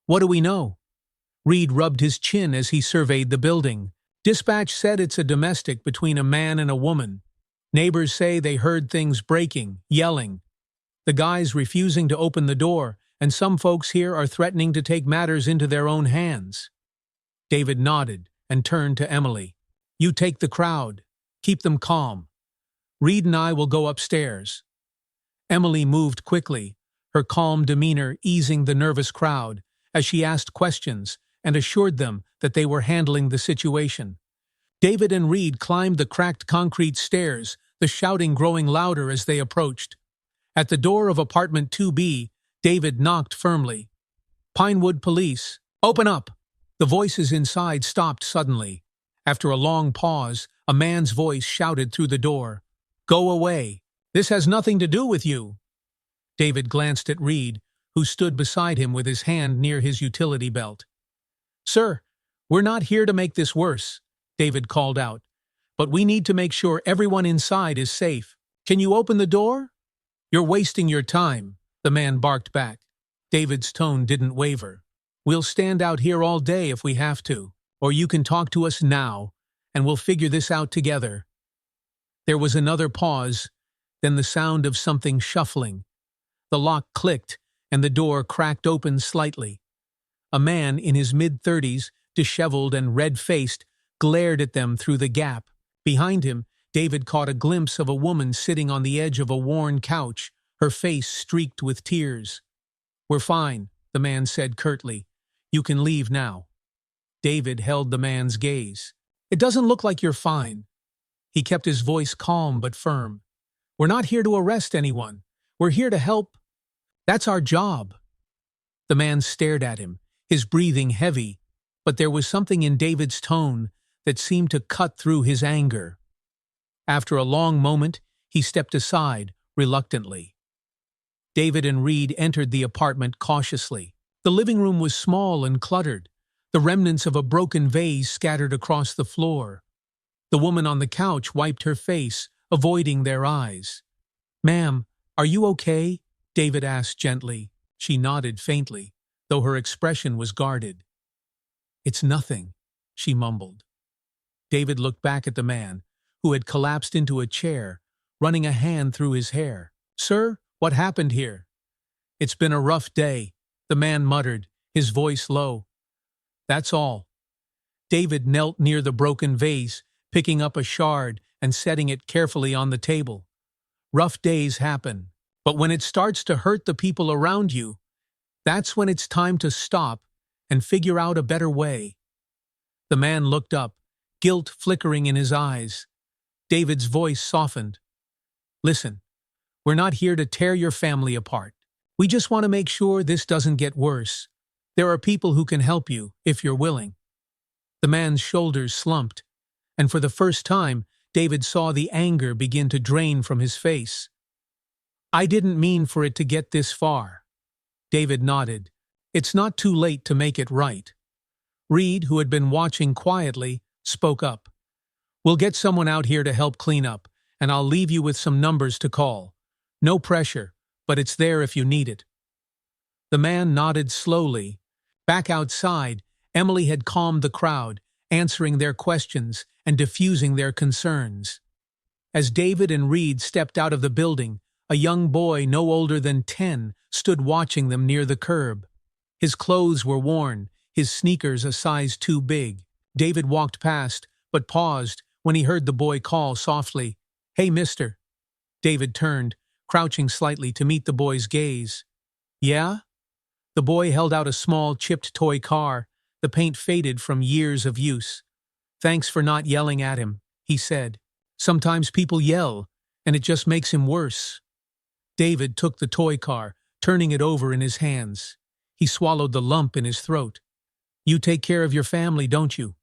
"What do we know?" Reed rubbed his chin as he surveyed the building. "Dispatch said it's a domestic between a man and a woman. Neighbors say they heard things breaking, yelling. The guy's refusing to open the door, and some folks here are threatening to take matters into their own hands." David nodded and turned to Emily. "You take the crowd. Keep them calm. Reed and I will go upstairs." Emily moved quickly, her calm demeanor easing the nervous crowd as she asked questions and assured them that they were handling the situation. David and Reed climbed the cracked concrete stairs, the shouting growing louder as they approached. At the door of apartment 2B, David knocked firmly. Pinewood Police. Open up! The voices inside stopped suddenly. After a long pause, a man's voice shouted through the door. Go away. This has nothing to do with you. David glanced at Reed, who stood beside him with his hand near his utility belt. Sir, we're not here to make this worse, David called out. But we need to make sure everyone inside is safe. Can you open the door? You're wasting your time, the man barked back. David's tone didn't waver. We'll stand out here all day if we have to, or you can talk to us now, and we'll figure this out together. There was another pause, then the sound of something shuffling. The lock clicked, and the door cracked open slightly. A man in his mid-30s, disheveled and red-faced, glared at them through the gap. Behind him, David caught a glimpse of a woman sitting on the edge of a worn couch, her face streaked with tears. We're fine, the man said curtly. You can leave now. David held the man's gaze. It doesn't look like you're fine. He kept his voice calm but firm. We're not here to arrest anyone. We're here to help. That's our job. The man stared at him, his breathing heavy, but there was something in David's tone that seemed to cut through his anger. After a long moment, he stepped aside, reluctantly. David and Reed entered the apartment cautiously. The living room was small and cluttered, the remnants of a broken vase scattered across the floor. The woman on the couch wiped her face, avoiding their eyes. Ma'am, are you okay? David asked gently. She nodded faintly, though her expression was guarded. It's nothing, she mumbled. David looked back at the man, who had collapsed into a chair, running a hand through his hair. Sir, what happened here? It's been a rough day, the man muttered, his voice low. That's all. David knelt near the broken vase, picking up a shard and setting it carefully on the table. Rough days happen, but when it starts to hurt the people around you, that's when it's time to stop and figure out a better way. The man looked up, guilt flickering in his eyes. David's voice softened. Listen, we're not here to tear your family apart. We just want to make sure this doesn't get worse. There are people who can help you, if you're willing. The man's shoulders slumped, and for the first time, David saw the anger begin to drain from his face. I didn't mean for it to get this far. David nodded. It's not too late to make it right. Reed, who had been watching quietly, spoke up. We'll get someone out here to help clean up, and I'll leave you with some numbers to call. No pressure, but it's there if you need it. The man nodded slowly. Back outside, Emily had calmed the crowd, answering their questions and diffusing their concerns. As David and Reed stepped out of the building, a young boy no older than 10 stood watching them near the curb. His clothes were worn, his sneakers a size too big. David walked past, but paused when he heard the boy call softly, Hey, mister. David turned, crouching slightly to meet the boy's gaze. Yeah? The boy held out a small, chipped toy car, the paint faded from years of use. Thanks for not yelling at him, he said. Sometimes people yell, and it just makes him worse. David took the toy car, turning it over in his hands. He swallowed the lump in his throat. You take care of your family, don't you?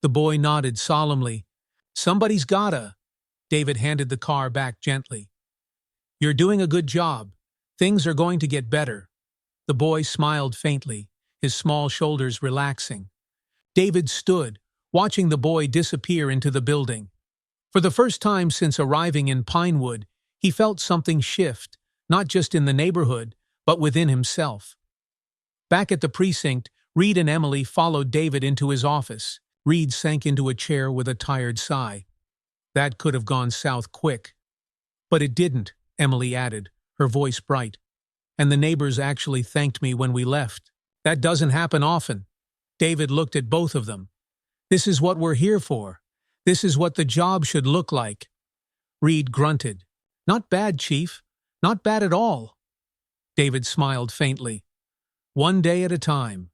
The boy nodded solemnly. Somebody's gotta. David handed the car back gently. You're doing a good job. Things are going to get better. The boy smiled faintly, his small shoulders relaxing. David stood, watching the boy disappear into the building. For the first time since arriving in Pinewood, he felt something shift, not just in the neighborhood, but within himself. Back at the precinct, Reed and Emily followed David into his office. Reed sank into a chair with a tired sigh. That could have gone south quick. But it didn't, Emily added, her voice bright. And the neighbors actually thanked me when we left. That doesn't happen often. David looked at both of them. This is what we're here for. This is what the job should look like. Reed grunted. Not bad, Chief. Not bad at all. David smiled faintly. One day at a time.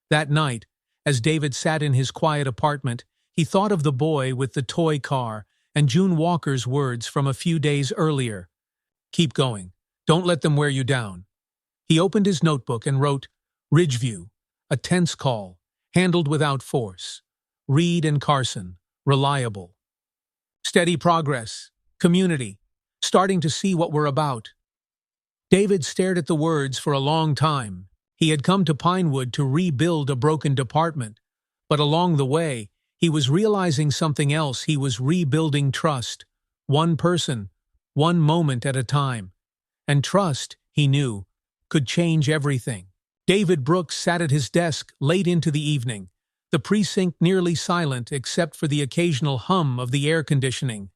That night, as David sat in his quiet apartment, he thought of the boy with the toy car and June Walker's words from a few days earlier. Keep going. Don't let them wear you down. He opened his notebook and wrote, Ridgeview, a tense call, handled without force. Reed and Carson, reliable. Steady progress. Community. Starting to see what we're about. David stared at the words for a long time. He had come to Pinewood to rebuild a broken department, but along the way, he was realizing something else. He was rebuilding trust. One person, one moment at a time. And trust, he knew, could change everything. David Brooks sat at his desk late into the evening, the precinct nearly silent except for the occasional hum of the air conditioning.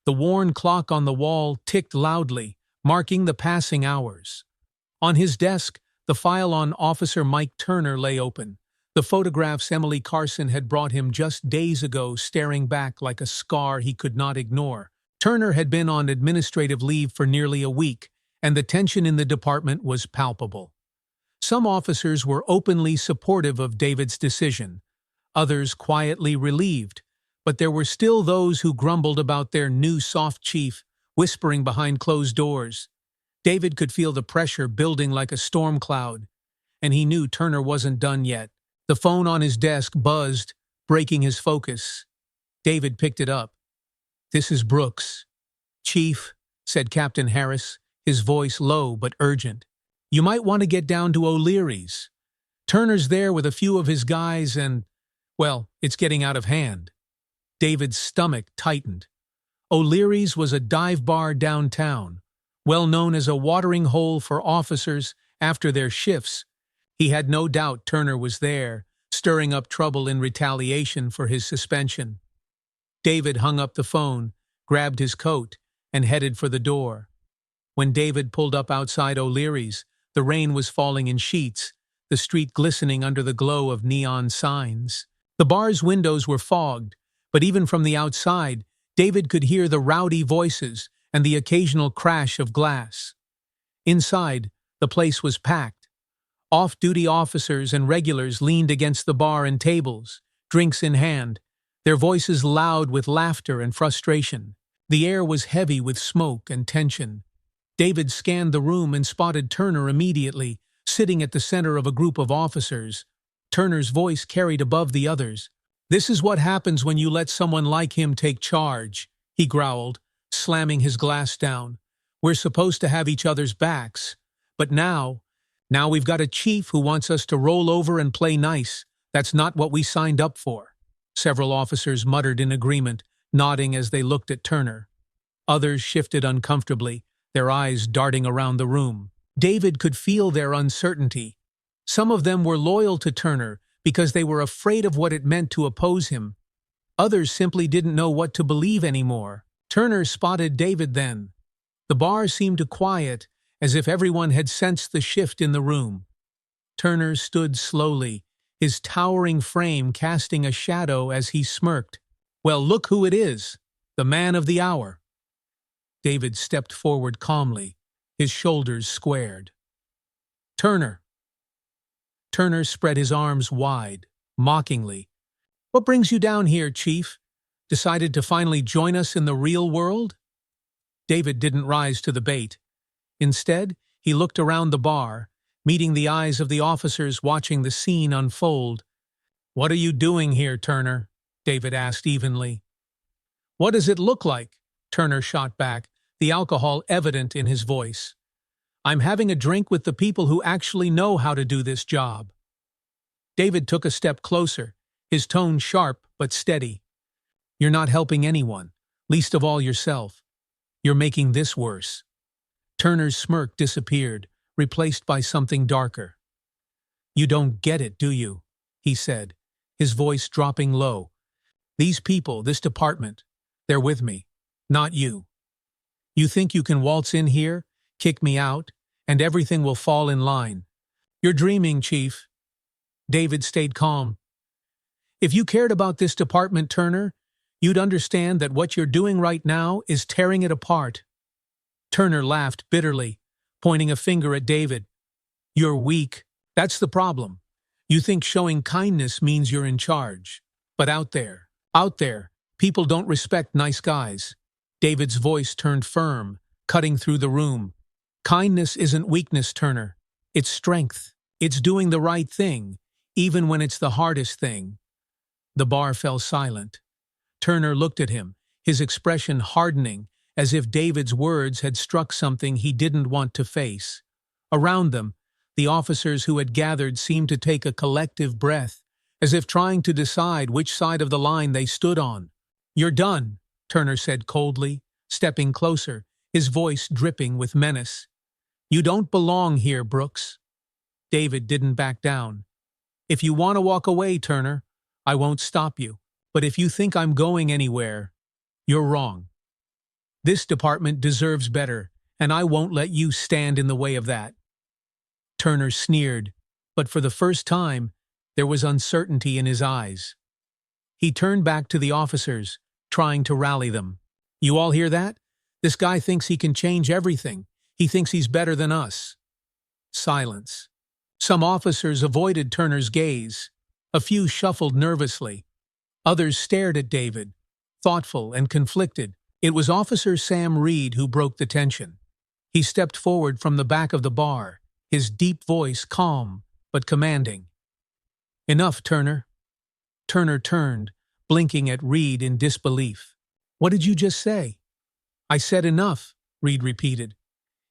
The worn clock on the wall ticked loudly, marking the passing hours. On his desk, the file on Officer Mike Turner lay open, the photographs Emily Carson had brought him just days ago staring back like a scar he could not ignore. Turner had been on administrative leave for nearly a week, and the tension in the department was palpable. Some officers were openly supportive of David's decision, others quietly relieved, but there were still those who grumbled about their new soft chief, whispering behind closed doors. David could feel the pressure building like a storm cloud, and he knew Turner wasn't done yet. The phone on his desk buzzed, breaking his focus. David picked it up. "This is Brooks." "Chief," said Captain Harris, his voice low but urgent. "You might want to get down to O'Leary's. Turner's there with a few of his guys and, well, it's getting out of hand." David's stomach tightened. O'Leary's was a dive bar downtown, well known as a watering hole for officers after their shifts. He had no doubt Turner was there, stirring up trouble in retaliation for his suspension. David hung up the phone, grabbed his coat, and headed for the door. When David pulled up outside O'Leary's, the rain was falling in sheets, the street glistening under the glow of neon signs. The bar's windows were fogged, but even from the outside, David could hear the rowdy voices and the occasional crash of glass. Inside, the place was packed. Off-duty officers and regulars leaned against the bar and tables, drinks in hand, their voices loud with laughter and frustration. The air was heavy with smoke and tension. David scanned the room and spotted Turner immediately, sitting at the center of a group of officers. Turner's voice carried above the others. "This is what happens when you let someone like him take charge," he growled, slamming his glass down. "We're supposed to have each other's backs. But now we've got a chief who wants us to roll over and play nice. That's not what we signed up for." Several officers muttered in agreement, nodding as they looked at Turner. Others shifted uncomfortably, their eyes darting around the room. David could feel their uncertainty. Some of them were loyal to Turner because they were afraid of what it meant to oppose him. Others simply didn't know what to believe anymore. Turner spotted David then. The bar seemed to quiet, as if everyone had sensed the shift in the room. Turner stood slowly, his towering frame casting a shadow as he smirked. "Well, look who it is, the man of the hour." David stepped forward calmly, his shoulders squared. "Turner." Turner spread his arms wide, mockingly. "What brings you down here, Chief? Decided to finally join us in the real world?" David didn't rise to the bait. Instead, he looked around the bar, meeting the eyes of the officers watching the scene unfold. "What are you doing here, Turner?" David asked evenly. "What does it look like?" Turner shot back, the alcohol evident in his voice. "I'm having a drink with the people who actually know how to do this job." David took a step closer, his tone sharp but steady. "You're not helping anyone, least of all yourself. You're making this worse." Turner's smirk disappeared, replaced by something darker. "You don't get it, do you?" he said, his voice dropping low. "These people, this department, they're with me, not you. You think you can waltz in here, kick me out, and everything will fall in line. You're dreaming, Chief." David stayed calm. "If you cared about this department, Turner, you'd understand that what you're doing right now is tearing it apart." Turner laughed bitterly, pointing a finger at David. "You're weak. That's the problem. You think showing kindness means you're in charge. But out there, people don't respect nice guys." David's voice turned firm, cutting through the room. "Kindness isn't weakness, Turner. It's strength. It's doing the right thing, even when it's the hardest thing. The bar fell silent. Turner looked at him, his expression hardening, as if David's words had struck something he didn't want to face. Around them, the officers who had gathered seemed to take a collective breath, as if trying to decide which side of the line they stood on. "You're done," Turner said coldly, stepping closer, his voice dripping with menace. "You don't belong here, Brooks." David didn't back down. "If you want to walk away, Turner, I won't stop you. But if you think I'm going anywhere, you're wrong. This department deserves better, and I won't let you stand in the way of that." Turner sneered, but for the first time, there was uncertainty in his eyes. He turned back to the officers, trying to rally them. "You all hear that? This guy thinks he can change everything. He thinks he's better than us." Silence. Some officers avoided Turner's gaze. A few shuffled nervously. Others stared at David, thoughtful and conflicted. It was Officer Sam Reed who broke the tension. He stepped forward from the back of the bar, his deep voice calm but commanding. "Enough, Turner." Turner turned, blinking at Reed in disbelief. "What did you just say?" "I said enough," Reed repeated.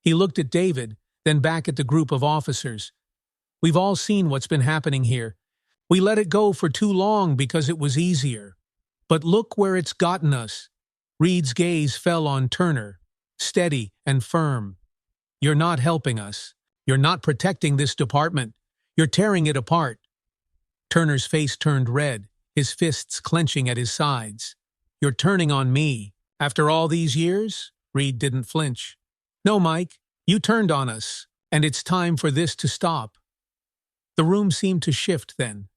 He looked at David, then back at the group of officers. "We've all seen what's been happening here. We let it go for too long because it was easier. But look where it's gotten us." Reed's gaze fell on Turner, steady and firm. "You're not helping us. You're not protecting this department. You're tearing it apart." Turner's face turned red, his fists clenching at his sides. "You're turning on me. After all these years?" Reed didn't flinch. "No, Mike, you turned on us, and it's time for this to stop." The room seemed to shift then.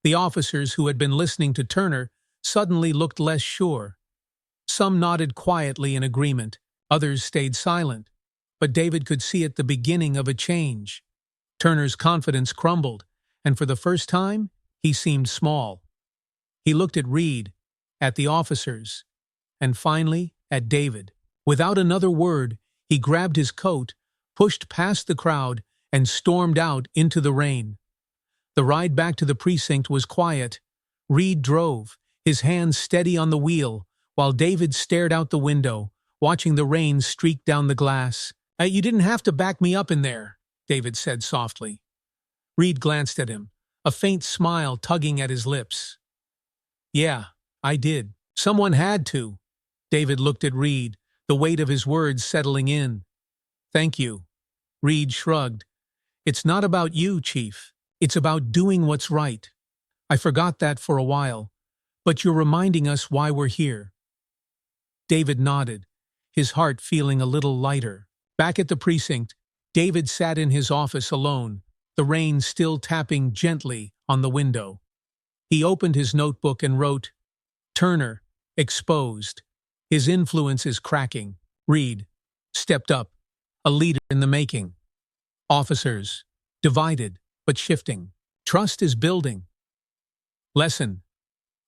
The officers who had been listening to Turner suddenly looked less sure. Some nodded quietly in agreement, others stayed silent. But David could see at the beginning of a change. Turner's confidence crumbled, and for the first time, he seemed small. He looked at Reed, at the officers, and finally at David. Without another word, he grabbed his coat, pushed past the crowd, and stormed out into the rain. The ride back to the precinct was quiet. Reed drove, his hands steady on the wheel, while David stared out the window, watching the rain streak down the glass. You didn't have to back me up in there," David said softly. Reed glanced at him, a faint smile tugging at his lips. "Yeah, I did. Someone had to." David looked at Reed, the weight of his words settling in. "Thank you." Reed shrugged. "It's not about you, Chief. It's about doing what's right. I forgot that for a while, but you're reminding us why we're here." David nodded, his heart feeling a little lighter. Back at the precinct, David sat in his office alone, the rain still tapping gently on the window. He opened his notebook and wrote, "Turner, exposed. His influence is cracking. Reed, stepped up. A leader in the making. Officers, divided but shifting. Trust is building. Lesson: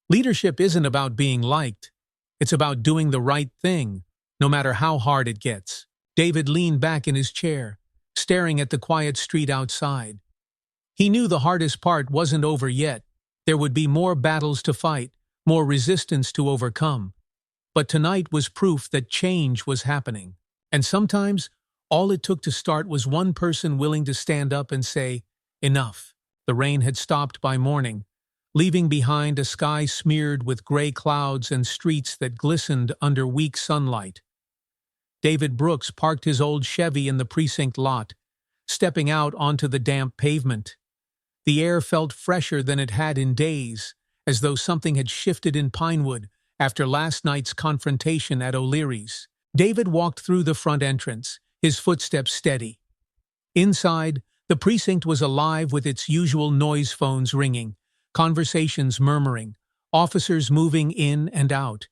leadership isn't about being liked. It's about doing the right thing, no matter how hard it gets." David leaned back in his chair, staring at the quiet street outside. He knew the hardest part wasn't over yet. There would be more battles to fight, more resistance to overcome. But tonight was proof that change was happening. And sometimes, all it took to start was one person willing to stand up and say, "Enough." The rain had stopped by morning, leaving behind a sky smeared with gray clouds and streets that glistened under weak sunlight. David Brooks parked his old Chevy in the precinct lot, stepping out onto the damp pavement. The air felt fresher than it had in days, as though something had shifted in Pinewood after last night's confrontation at O'Leary's. David walked through the front entrance, his footsteps steady. Inside, the precinct was alive with its usual noise phones ringing, conversations murmuring, officers moving in and out.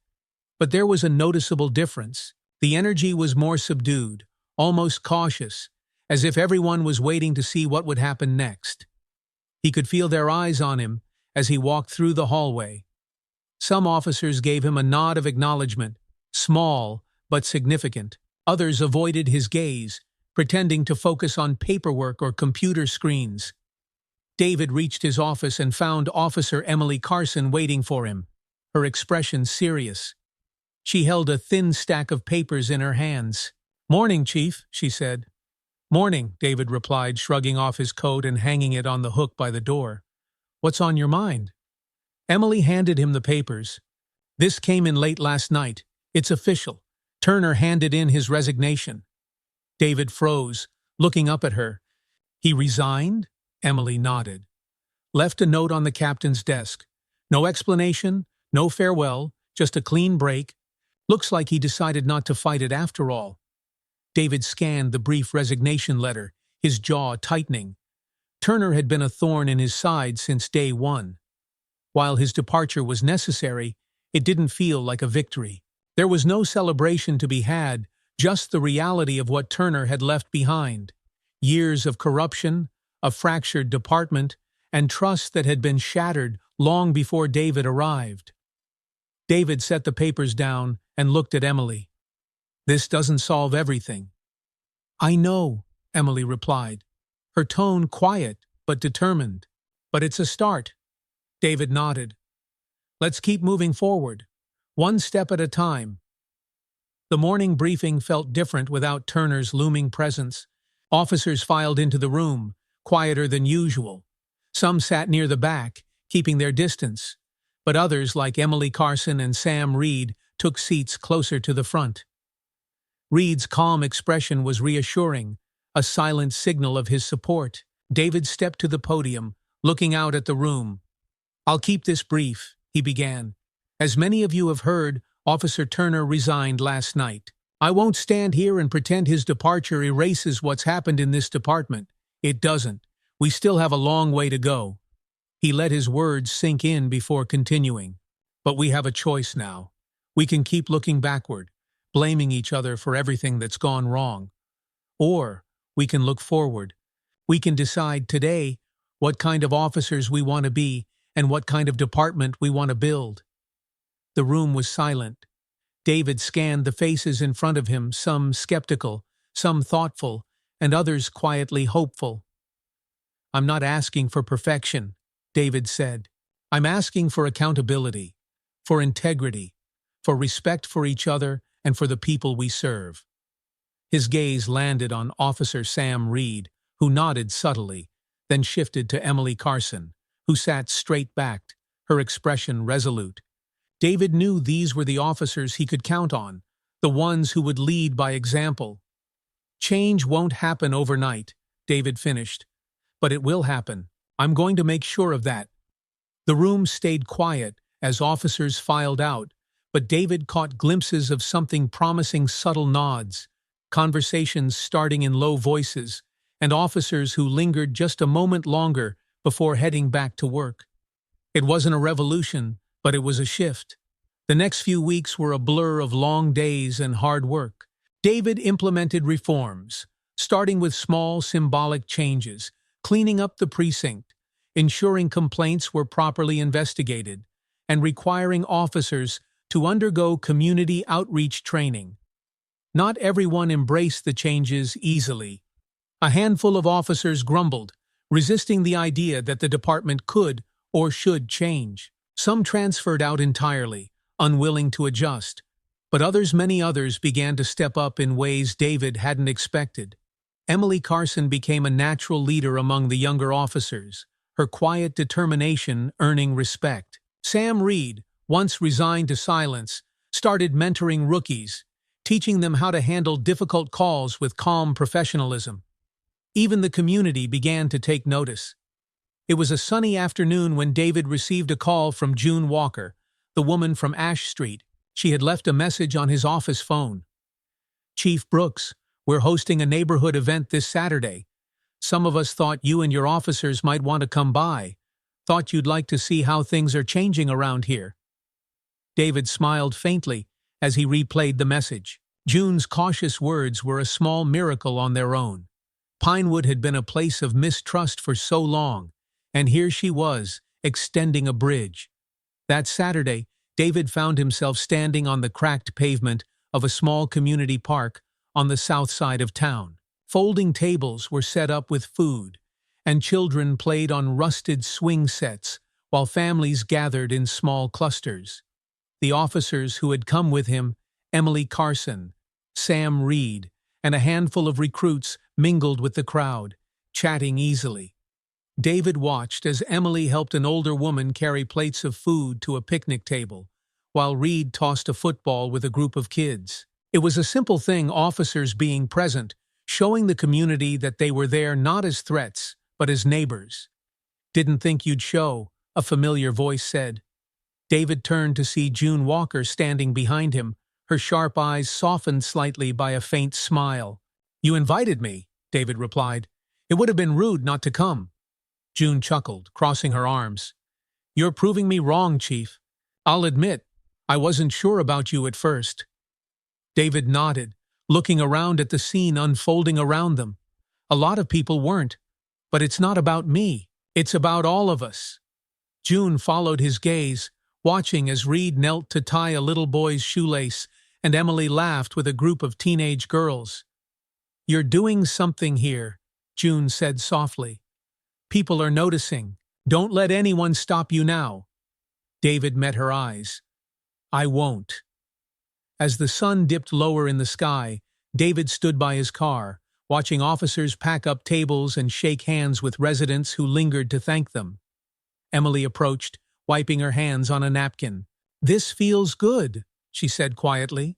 But there was a noticeable difference. The energy was more subdued, almost cautious, as if everyone was waiting to see what would happen next. He could feel their eyes on him as he walked through the hallway. Some officers gave him a nod of acknowledgement, small but significant. Others avoided his gaze, pretending to focus on paperwork or computer screens. David reached his office and found Officer Emily Carson waiting for him, her expression serious. She held a thin stack of papers in her hands. "Morning, Chief," she said. "Morning," David replied, shrugging off his coat and hanging it on the hook by the door. "What's on your mind?" Emily handed him the papers. "This came in late last night. It's official. Turner handed in his resignation." David froze, looking up at her. "He resigned?" Emily nodded. "Left a note on the captain's desk. No explanation, no farewell, just a clean break. Looks like he decided not to fight it after all." David scanned the brief resignation letter, his jaw tightening. Turner had been a thorn in his side since day one. While his departure was necessary, it didn't feel like a victory. There was no celebration to be had, just the reality of what Turner had left behind. Years of corruption, a fractured department, and trust that had been shattered long before David arrived. David set the papers down and looked at Emily. "This doesn't solve everything." "I know," Emily replied, her tone quiet but determined. "But it's a start." David nodded. "Let's keep moving forward, one step at a time." The morning briefing felt different without Turner's looming presence. Officers filed into the room, quieter than usual. Some sat near the back, keeping their distance, but others, like Emily Carson and Sam Reed, took seats closer to the front. Reed's calm expression was reassuring, a silent signal of his support. David stepped to the podium, looking out at the room. "I'll keep this brief," he began. "As many of you have heard, Officer Turner resigned last night. I won't stand here and pretend his departure erases what's happened in this department. It doesn't. We still have a long way to go." He let his words sink in before continuing. "But we have a choice now. We can keep looking backward, blaming each other for everything that's gone wrong. Or we can look forward. We can decide today what kind of officers we want to be and what kind of department we want to build." The room was silent. David scanned the faces in front of him, some skeptical, some thoughtful, and others quietly hopeful. "I'm not asking for perfection," David said. "I'm asking for accountability, for integrity, for respect for each other and for the people we serve." His gaze landed on Officer Sam Reed, who nodded subtly, then shifted to Emily Carson, who sat straight-backed, her expression resolute. David knew these were the officers he could count on, the ones who would lead by example. "Change won't happen overnight," David finished. "But it will happen. I'm going to make sure of that." The room stayed quiet as officers filed out, but David caught glimpses of something promising: subtle nods, conversations starting in low voices, and officers who lingered just a moment longer before heading back to work. It wasn't a revolution, but it was a shift. The next few weeks were a blur of long days and hard work. David implemented reforms, starting with small symbolic changes, cleaning up the precinct, ensuring complaints were properly investigated, and requiring officers to undergo community outreach training. Not everyone embraced the changes easily. A handful of officers grumbled, resisting the idea that the department could or should change. Some transferred out entirely, unwilling to adjust, but many others began to step up in ways David hadn't expected. Emily Carson became a natural leader among the younger officers, her quiet determination earning respect. Sam Reed, once resigned to silence, started mentoring rookies, teaching them how to handle difficult calls with calm professionalism. Even the community began to take notice. It was a sunny afternoon when David received a call from June Walker, the woman from Ash Street. She had left a message on his office phone. "Chief Brooks, we're hosting a neighborhood event this Saturday. Some of us thought you and your officers might want to come by. Thought you'd like to see how things are changing around here." David smiled faintly as he replayed the message. June's cautious words were a small miracle on their own. Pinewood had been a place of mistrust for so long, and here she was, extending a bridge. That Saturday, David found himself standing on the cracked pavement of a small community park on the south side of town. Folding tables were set up with food, and children played on rusted swing sets while families gathered in small clusters. The officers who had come with him, Emily Carson, Sam Reed, and a handful of recruits mingled with the crowd, chatting easily. David watched as Emily helped an older woman carry plates of food to a picnic table, while Reed tossed a football with a group of kids. It was a simple thing, officers being present, showing the community that they were there not as threats, but as neighbors. "Didn't think you'd show," a familiar voice said. David turned to see June Walker standing behind him, her sharp eyes softened slightly by a faint smile. "You invited me," David replied. "It would have been rude not to come." June chuckled, crossing her arms. "You're proving me wrong, Chief. I'll admit, I wasn't sure about you at first." David nodded, looking around at the scene unfolding around them. "A lot of people weren't. But it's not about me. It's about all of us." June followed his gaze, watching as Reed knelt to tie a little boy's shoelace, and Emily laughed with a group of teenage girls. "You're doing something here," June said softly. "People are noticing. Don't let anyone stop you now." David met her eyes. "I won't." As the sun dipped lower in the sky, David stood by his car, watching officers pack up tables and shake hands with residents who lingered to thank them. Emily approached, wiping her hands on a napkin. "This feels good," she said quietly.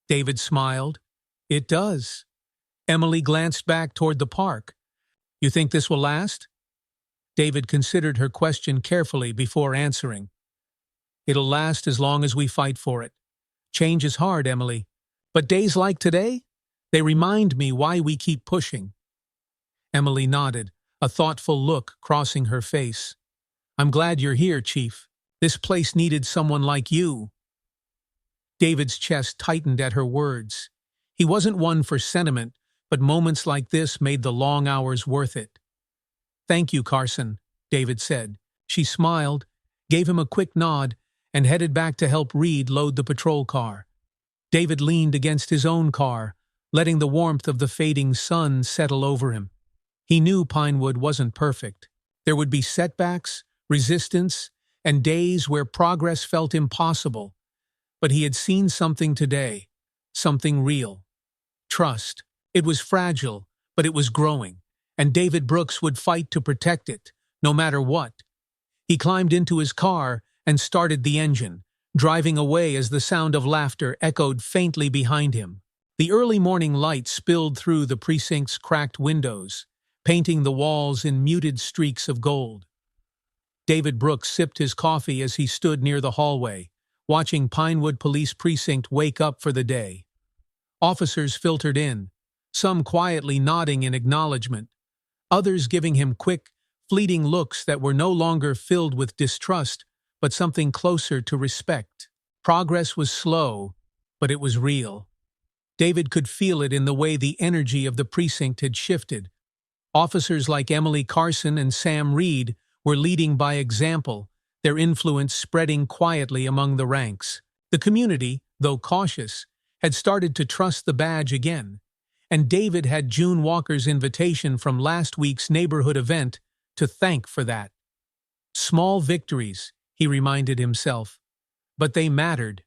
David smiled. "It does." Emily glanced back toward the park. "You think this will last?" David considered her question carefully before answering. "It'll last as long as we fight for it. Change is hard, Emily. But days like today, they remind me why we keep pushing." Emily nodded, a thoughtful look crossing her face. "I'm glad you're here, Chief. This place needed someone like you." David's chest tightened at her words. He wasn't one for sentiment, but moments like this made the long hours worth it. "Thank you, Carson," David said. She smiled, gave him a quick nod, and headed back to help Reed load the patrol car. David leaned against his own car, letting the warmth of the fading sun settle over him. He knew Pinewood wasn't perfect. There would be setbacks, resistance, and days where progress felt impossible. But he had seen something today, something real. Trust. It was fragile, but it was growing, and David Brooks would fight to protect it, no matter what. He climbed into his car and started the engine, driving away as the sound of laughter echoed faintly behind him. The early morning light spilled through the precinct's cracked windows, painting the walls in muted streaks of gold. David Brooks sipped his coffee as he stood near the hallway, watching Pinewood Police Precinct wake up for the day. Officers filtered in, some quietly nodding in acknowledgement, others giving him quick, fleeting looks that were no longer filled with distrust, but something closer to respect. Progress was slow, but it was real. David could feel it in the way the energy of the precinct had shifted. Officers like Emily Carson and Sam Reed were leading by example, their influence spreading quietly among the ranks. The community, though cautious, had started to trust the badge again, and David had June Walker's invitation from last week's neighborhood event to thank for that. Small victories, he reminded himself, but they mattered.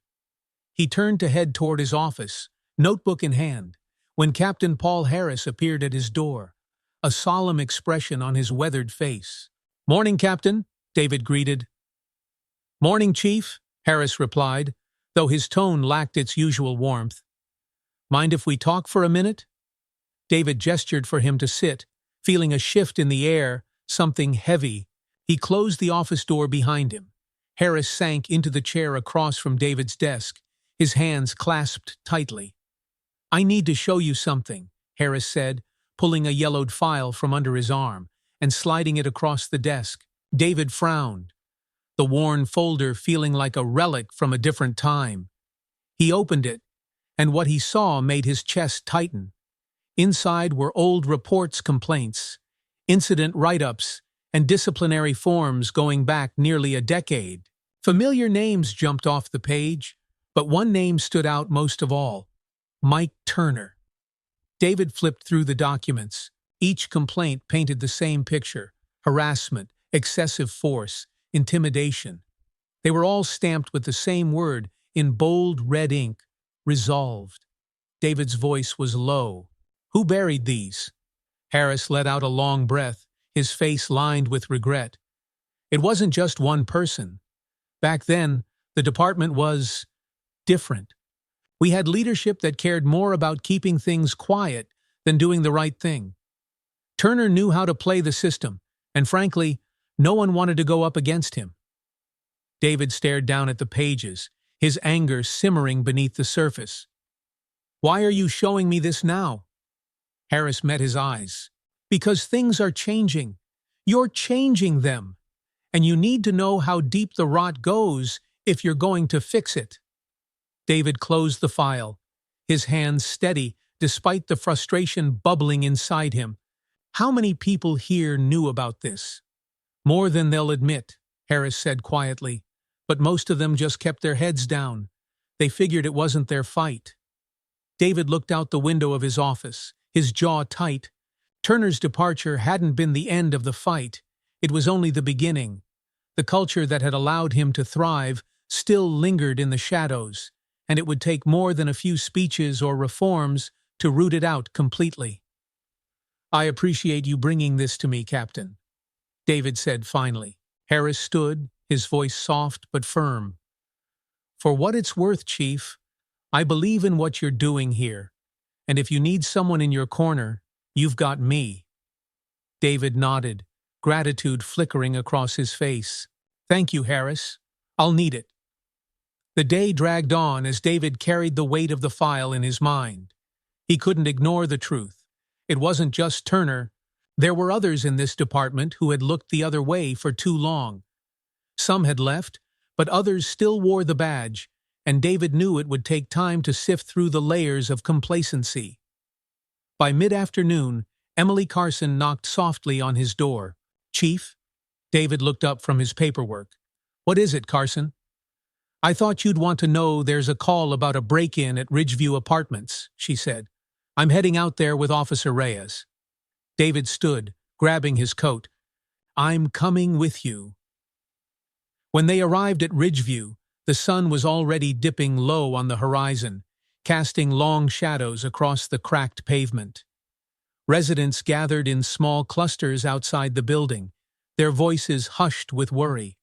He turned to head toward his office, notebook in hand, when Captain Paul Harris appeared at his door, a solemn expression on his weathered face. "Morning, Captain," David greeted. "Morning, Chief," Harris replied, though his tone lacked its usual warmth. "Mind if we talk for a minute?" David gestured for him to sit, feeling a shift in the air, something heavy. He closed the office door behind him. Harris sank into the chair across from David's desk, his hands clasped tightly. "I need to show you something," Harris said, pulling a yellowed file from under his arm and sliding it across the desk. David frowned, the worn folder feeling like a relic from a different time. He opened it, and what he saw made his chest tighten. Inside were old reports, complaints, incident write-ups, and disciplinary forms going back nearly a decade. Familiar names jumped off the page, but one name stood out most of all: Mike Turner. David flipped through the documents, Each complaint painted the same picture: harassment, excessive force, intimidation. They were all stamped with the same word in bold red ink: resolved. David's voice was low. "Who buried these?" Harris let out a long breath, his face lined with regret. It wasn't just one person. Back then, the department was different. We had leadership that cared more about keeping things quiet than doing the right thing. Turner knew how to play the system, and frankly, no one wanted to go up against him. David stared down at the pages, his anger simmering beneath the surface. "Why are you showing me this now?" Harris met his eyes. "Because things are changing. You're changing them. And you need to know how deep the rot goes if you're going to fix it." David closed the file, his hands steady despite the frustration bubbling inside him. How many people here knew about this? "More than they'll admit," Harris said quietly, but most of them just kept their heads down. They figured it wasn't their fight. David looked out the window of his office, his jaw tight. Turner's departure hadn't been the end of the fight. It was only the beginning. The culture that had allowed him to thrive still lingered in the shadows, and it would take more than a few speeches or reforms to root it out completely. "I appreciate you bringing this to me, Captain," David said finally. Harris stood, his voice soft but firm. "For what it's worth, Chief, I believe in what you're doing here, and if you need someone in your corner, you've got me." David nodded, gratitude flickering across his face. "Thank you, Harris. I'll need it." The day dragged on as David carried the weight of the file in his mind. He couldn't ignore the truth. It wasn't just Turner. There were others in this department who had looked the other way for too long. Some had left, but others still wore the badge, and David knew it would take time to sift through the layers of complacency. By mid-afternoon, Emily Carson knocked softly on his door. "Chief?" David looked up from his paperwork. "What is it, Carson?" "I thought you'd want to know there's a call about a break-in at Ridgeview Apartments," she said. "I'm heading out there with Officer Reyes." David stood, grabbing his coat. "I'm coming with you." When they arrived at Ridgeview, the sun was already dipping low on the horizon, casting long shadows across the cracked pavement. Residents gathered in small clusters outside the building, their voices hushed with worry.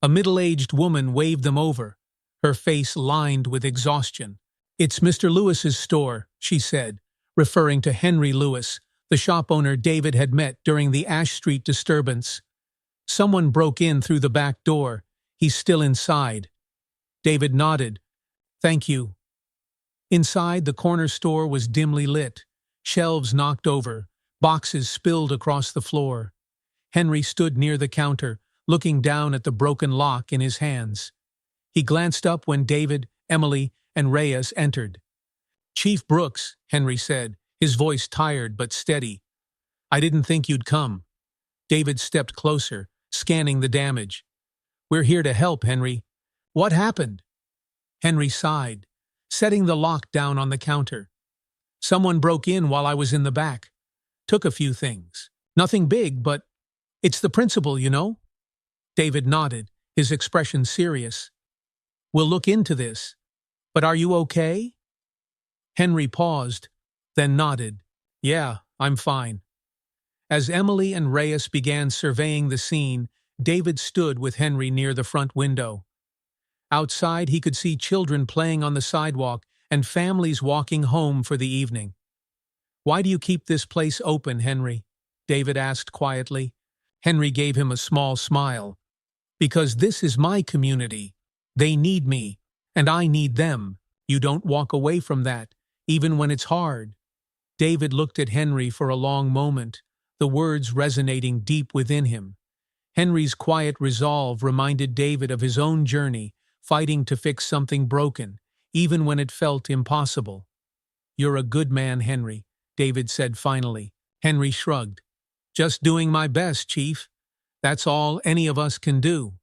A middle-aged woman waved them over, her face lined with exhaustion. "It's Mr. Lewis's store," she said, referring to Henry Lewis, the shop owner David had met during the Ash Street disturbance. "Someone broke in through the back door. He's still inside." David nodded. "Thank you." Inside, the corner store was dimly lit, shelves knocked over, boxes spilled across the floor. Henry stood near the counter, looking down at the broken lock in his hands. He glanced up when David, Emily, and Reyes entered. "Chief Brooks," Henry said, his voice tired but steady. "I didn't think you'd come." David stepped closer, scanning the damage. "We're here to help, Henry." "What happened?" Henry sighed, setting the lock down on the counter. "Someone broke in while I was in the back. Took a few things. Nothing big, but it's the principle, you know?" David nodded, his expression serious. "We'll look into this. But are you okay?" Henry paused, then nodded. "Yeah, I'm fine." As Emily and Reyes began surveying the scene, David stood with Henry near the front window. Outside, he could see children playing on the sidewalk and families walking home for the evening. "Why do you keep this place open, Henry?" David asked quietly. Henry gave him a small smile. "Because this is my community. They need me, and I need them. You don't walk away from that, even when it's hard." David looked at Henry for a long moment, the words resonating deep within him. Henry's quiet resolve reminded David of his own journey, fighting to fix something broken, even when it felt impossible. "You're a good man, Henry," David said finally. Henry shrugged. "Just doing my best, Chief. That's all any of us can do."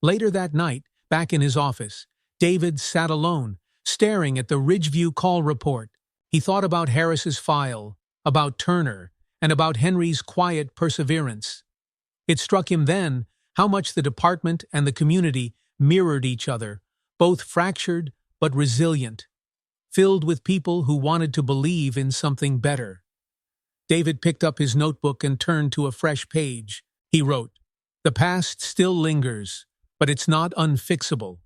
Later that night, back in his office, David sat alone, staring at the Ridgeview call report. He thought about Harris's file, about Turner, and about Henry's quiet perseverance. It struck him then how much the department and the community mirrored each other, both fractured but resilient, filled with people who wanted to believe in something better. David picked up his notebook and turned to a fresh page. He wrote, "The past still lingers, but it's not unfixable.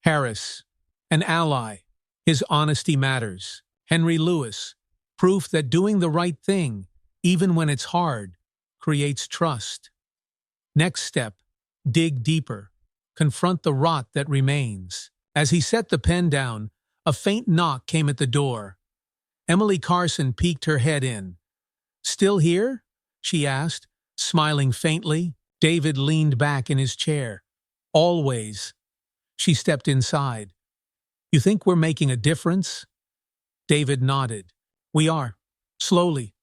Harris, an ally. His honesty matters. Henry Lewis, proof that doing the right thing, even when it's hard, creates trust. Next step, dig deeper. Confront the rot that remains." As he set the pen down, a faint knock came at the door. Emily Carson peeked her head in. "Still here?" she asked, smiling faintly. David leaned back in his chair. "Always." She stepped inside. "You think we're making a difference?" David nodded. "We are. Slowly.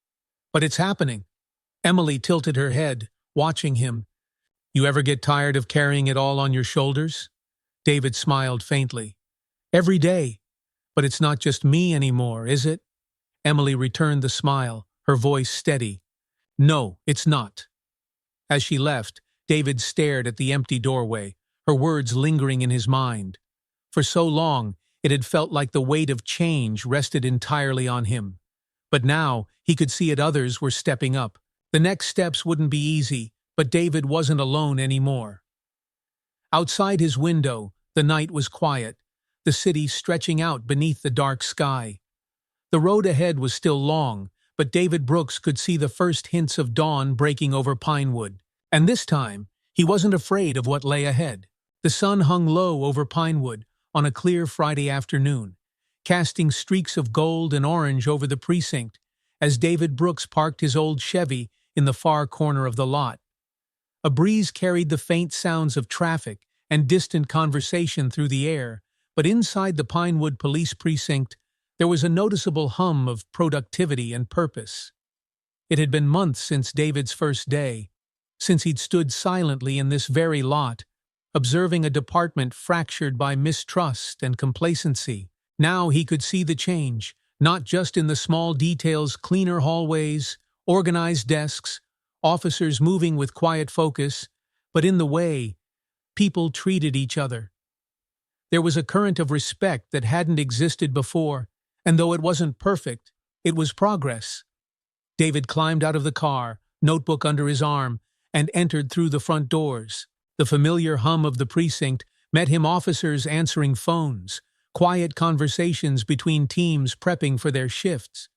But it's happening." Emily tilted her head, watching him. "You ever get tired of carrying it all on your shoulders?" David smiled faintly. "Every day. But it's not just me anymore, is it?" Emily returned the smile, her voice steady. "No, it's not." As she left, David stared at the empty doorway, her words lingering in his mind. For so long, it had felt like the weight of change rested entirely on him. But now, he could see it others were stepping up. The next steps wouldn't be easy, but David wasn't alone anymore. Outside his window, the night was quiet, the city stretching out beneath the dark sky. The road ahead was still long, but David Brooks could see the first hints of dawn breaking over Pinewood. And this time, he wasn't afraid of what lay ahead. The sun hung low over Pinewood on a clear Friday afternoon, casting streaks of gold and orange over the precinct as David Brooks parked his old Chevy in the far corner of the lot. A breeze carried the faint sounds of traffic and distant conversation through the air, but inside the Pinewood Police Precinct, there was a noticeable hum of productivity and purpose. It had been months since David's first day, since he'd stood silently in this very lot, observing a department fractured by mistrust and complacency. Now he could see the change, not just in the small details: cleaner hallways, organized desks, officers moving with quiet focus, but in the way people treated each other. There was a current of respect that hadn't existed before, and though it wasn't perfect, it was progress. David climbed out of the car, notebook under his arm, and entered through the front doors. The familiar hum of the precinct met him: officers answering phones, quiet conversations between teams prepping for their shifts.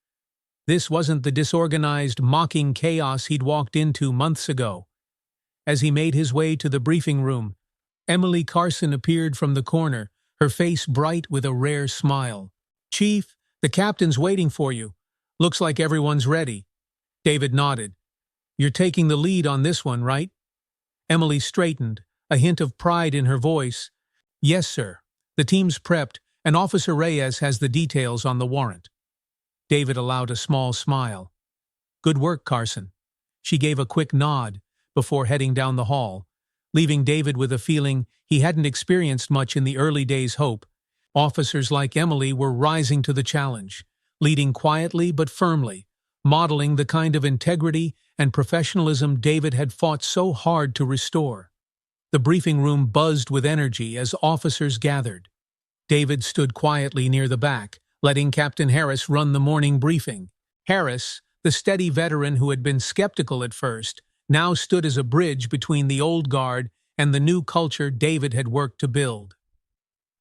This wasn't the disorganized, mocking chaos he'd walked into months ago. As he made his way to the briefing room, Emily Carson appeared from the corner, her face bright with a rare smile. "Chief, the captain's waiting for you. Looks like everyone's ready." David nodded. "You're taking the lead on this one, right?" Emily straightened, a hint of pride in her voice. "Yes, sir. The team's prepped, and Officer Reyes has the details on the warrant." David allowed a small smile. "Good work, Carson." She gave a quick nod before heading down the hall, leaving David with a feeling he hadn't experienced much in the early days. Hope. Officers like Emily were rising to the challenge, leading quietly but firmly, modeling the kind of integrity and professionalism David had fought so hard to restore. The briefing room buzzed with energy as officers gathered. David stood quietly near the back, letting Captain Harris run the morning briefing. Harris, the steady veteran who had been skeptical at first, now stood as a bridge between the old guard and the new culture David had worked to build.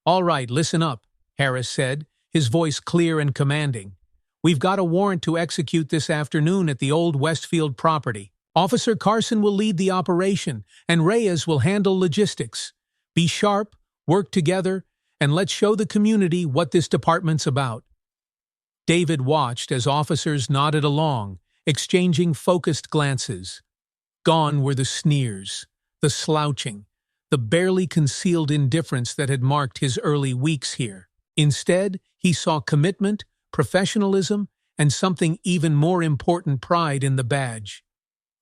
"All right, listen up," Harris said, his voice clear and commanding. "We've got a warrant to execute this afternoon at the old Westfield property. Officer Carson will lead the operation, and Reyes will handle logistics. Be sharp, work together, and let's show the community what this department's about." David watched as officers nodded along, exchanging focused glances. Gone were the sneers, the slouching, the barely concealed indifference that had marked his early weeks here. Instead, he saw commitment, professionalism, and something even more important: pride in the badge.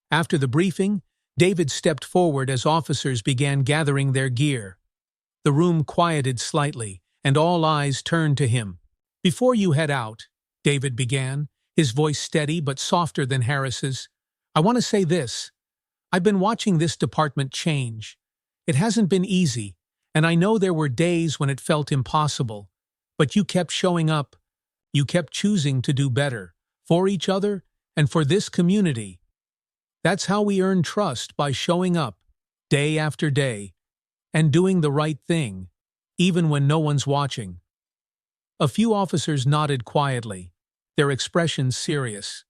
After the briefing, David stepped forward as officers began gathering their gear. The room quieted slightly, and all eyes turned to him. "Before you head out," David began, his voice steady but softer than Harris's. "I want to say this. I've been watching this department change. It hasn't been easy, and I know there were days when it felt impossible. But you kept showing up. You kept choosing to do better, for each other and for this community. That's how we earn trust, by showing up, day after day, and doing the right thing, even when no one's watching." A few officers nodded quietly, their expressions serious.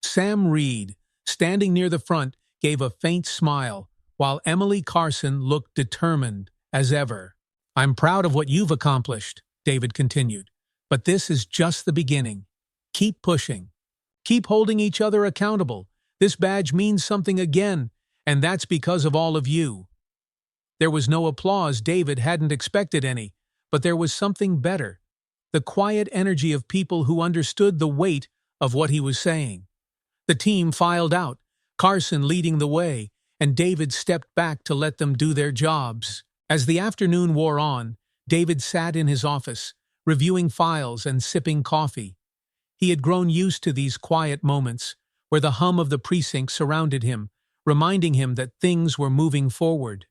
Sam Reed, standing near the front, gave a faint smile, while Emily Carson looked determined as ever. "I'm proud of what you've accomplished," David continued, "but this is just the beginning. Keep pushing. Keep holding each other accountable. This badge means something again, and that's because of all of you." There was no applause. David hadn't expected any, but there was something better. The quiet energy of people who understood the weight of what he was saying. The team filed out, Carson leading the way, and David stepped back to let them do their jobs. As the afternoon wore on, David sat in his office, reviewing files and sipping coffee. He had grown used to these quiet moments, where the hum of the precinct surrounded him, reminding him that things were moving forward.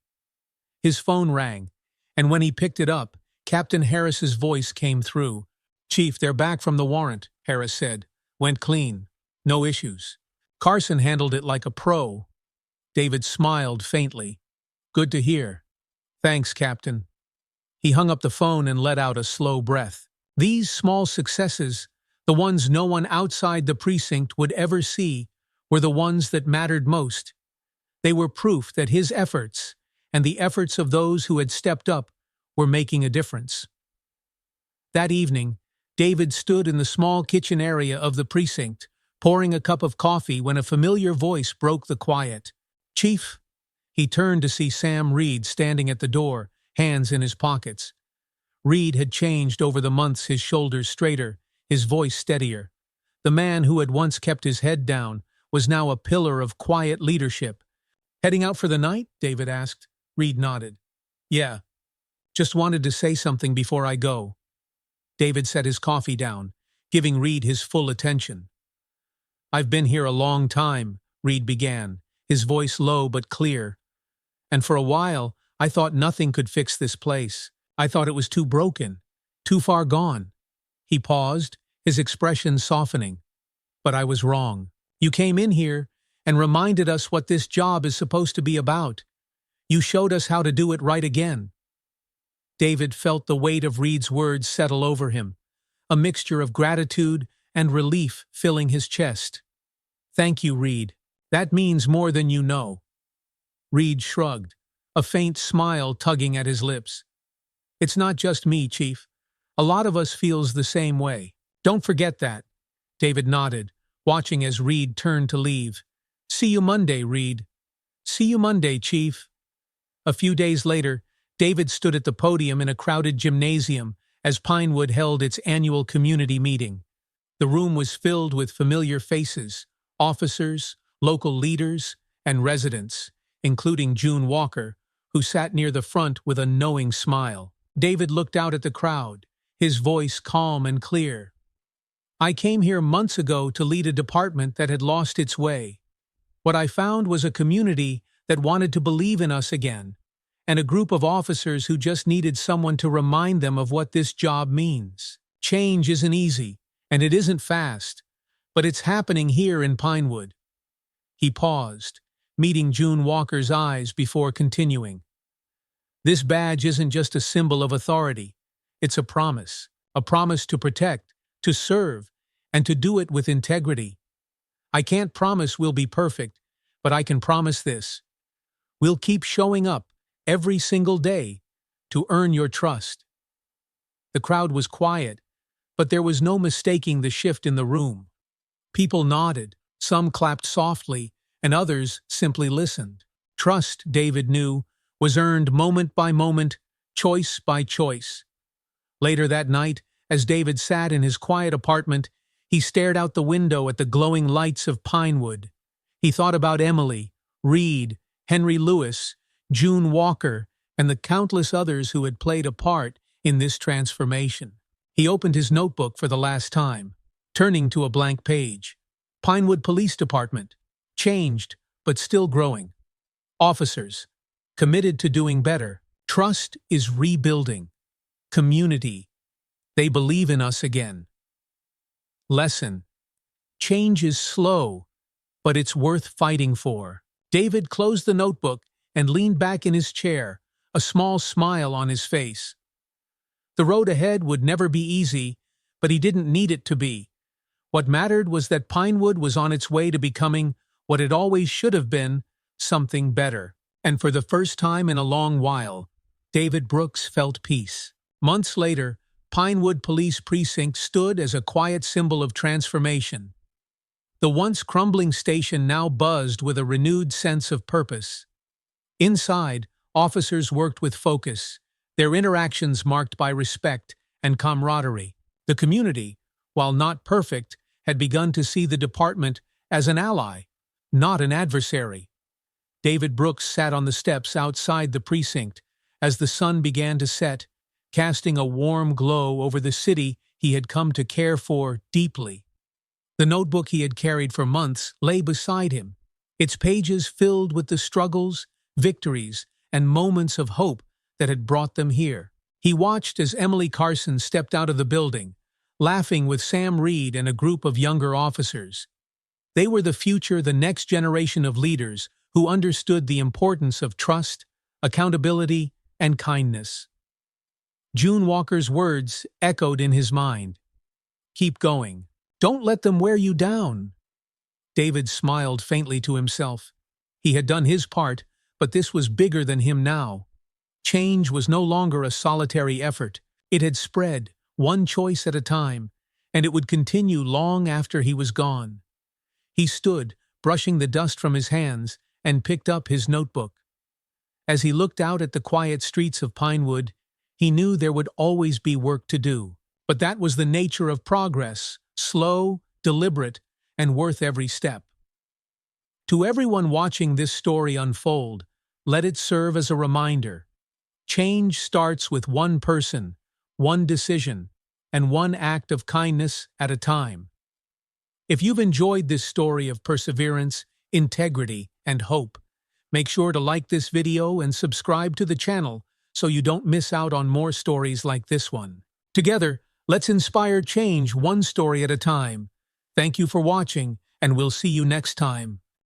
His phone rang, and when he picked it up, Captain Harris's voice came through. "Chief, they're back from the warrant," Harris said. "Went clean. No issues." Carson handled it like a pro. David smiled faintly. "Good to hear. Thanks, Captain." He hung up the phone and let out a slow breath. These small successes, the ones no one outside the precinct would ever see, were the ones that mattered most. They were proof that his efforts, and the efforts of those who had stepped up, were making a difference. That evening, David stood in the small kitchen area of the precinct, pouring a cup of coffee when a familiar voice broke the quiet. "Chief?" He turned to see Sam Reed standing at the door, hands in his pockets. Reed had changed over the months, his shoulders straighter, his voice steadier. The man who had once kept his head down was now a pillar of quiet leadership. "Heading out for the night?" David asked. Reed nodded. "Yeah. Just wanted to say something before I go." David set his coffee down, giving Reed his full attention. "I've been here a long time," Reed began, his voice low but clear. "And for a while, I thought nothing could fix this place. I thought it was too broken, too far gone." He paused, his expression softening. "But I was wrong. You came in here and reminded us what this job is supposed to be about. You showed us how to do it right again." David felt the weight of Reed's words settle over him, a mixture of gratitude and relief filling his chest. "Thank you, Reed. That means more than you know." Reed shrugged, a faint smile tugging at his lips. "It's not just me, Chief. A lot of us feels the same way. Don't forget that." David nodded, watching as Reed turned to leave. "See you Monday, Reed." "See you Monday, Chief." A few days later, David stood at the podium in a crowded gymnasium as Pinewood held its annual community meeting. The room was filled with familiar faces, officers, local leaders, and residents, including June Walker, who sat near the front with a knowing smile. David looked out at the crowd, his voice calm and clear. "I came here months ago to lead a department that had lost its way. What I found was a community that wanted to believe in us again, and a group of officers who just needed someone to remind them of what this job means. Change isn't easy, and it isn't fast, but it's happening here in Pinewood." He paused, meeting June Walker's eyes before continuing. "This badge isn't just a symbol of authority. It's a promise to protect, to serve, and to do it with integrity. I can't promise we'll be perfect, but I can promise this. We'll keep showing up every single day to earn your trust." The crowd was quiet, but there was no mistaking the shift in the room. People nodded, some clapped softly, and others simply listened. Trust, David knew, was earned moment by moment, choice by choice. Later that night, as David sat in his quiet apartment, he stared out the window at the glowing lights of Pinewood. He thought about Emily, Reed, Henry Lewis, June Walker, and the countless others who had played a part in this transformation. He opened his notebook for the last time. turning to a blank page. Pinewood Police Department. Changed, but still growing. Officers. Committed to doing better. Trust is rebuilding. Community. They believe in us again. Lesson. Change is slow, but it's worth fighting for. David closed the notebook and leaned back in his chair, a small smile on his face. The road ahead would never be easy, but he didn't need it to be. What mattered was that Pinewood was on its way to becoming what it always should have been, something better. And for the first time in a long while, David Brooks felt peace. Months later, Pinewood Police Precinct stood as a quiet symbol of transformation. The once crumbling station now buzzed with a renewed sense of purpose. Inside, officers worked with focus, their interactions marked by respect and camaraderie. The community, while not perfect, had begun to see the department as an ally, not an adversary. David Brooks sat on the steps outside the precinct as the sun began to set, casting a warm glow over the city he had come to care for deeply. The notebook he had carried for months lay beside him, its pages filled with the struggles, victories, and moments of hope that had brought them here. He watched as Emily Carson stepped out of the building, laughing with Sam Reed and a group of younger officers. They were the future, the next generation of leaders who understood the importance of trust, accountability, and kindness. June Walker's words echoed in his mind. Keep going. Don't let them wear you down. David smiled faintly to himself. He had done his part, but this was bigger than him now. Change was no longer a solitary effort. It had spread, one choice at a time, and it would continue long after he was gone. He stood, brushing the dust from his hands, and picked up his notebook. As he looked out at the quiet streets of Pinewood, he knew there would always be work to do. But that was the nature of progress, slow, deliberate, and worth every step. To everyone watching this story unfold, let it serve as a reminder. Change starts with one person, one decision, and one act of kindness at a time. If you've enjoyed this story of perseverance, integrity, and hope, make sure to like this video and subscribe to the channel so you don't miss out on more stories like this one. Together, let's inspire change one story at a time. Thank you for watching, and we'll see you next time.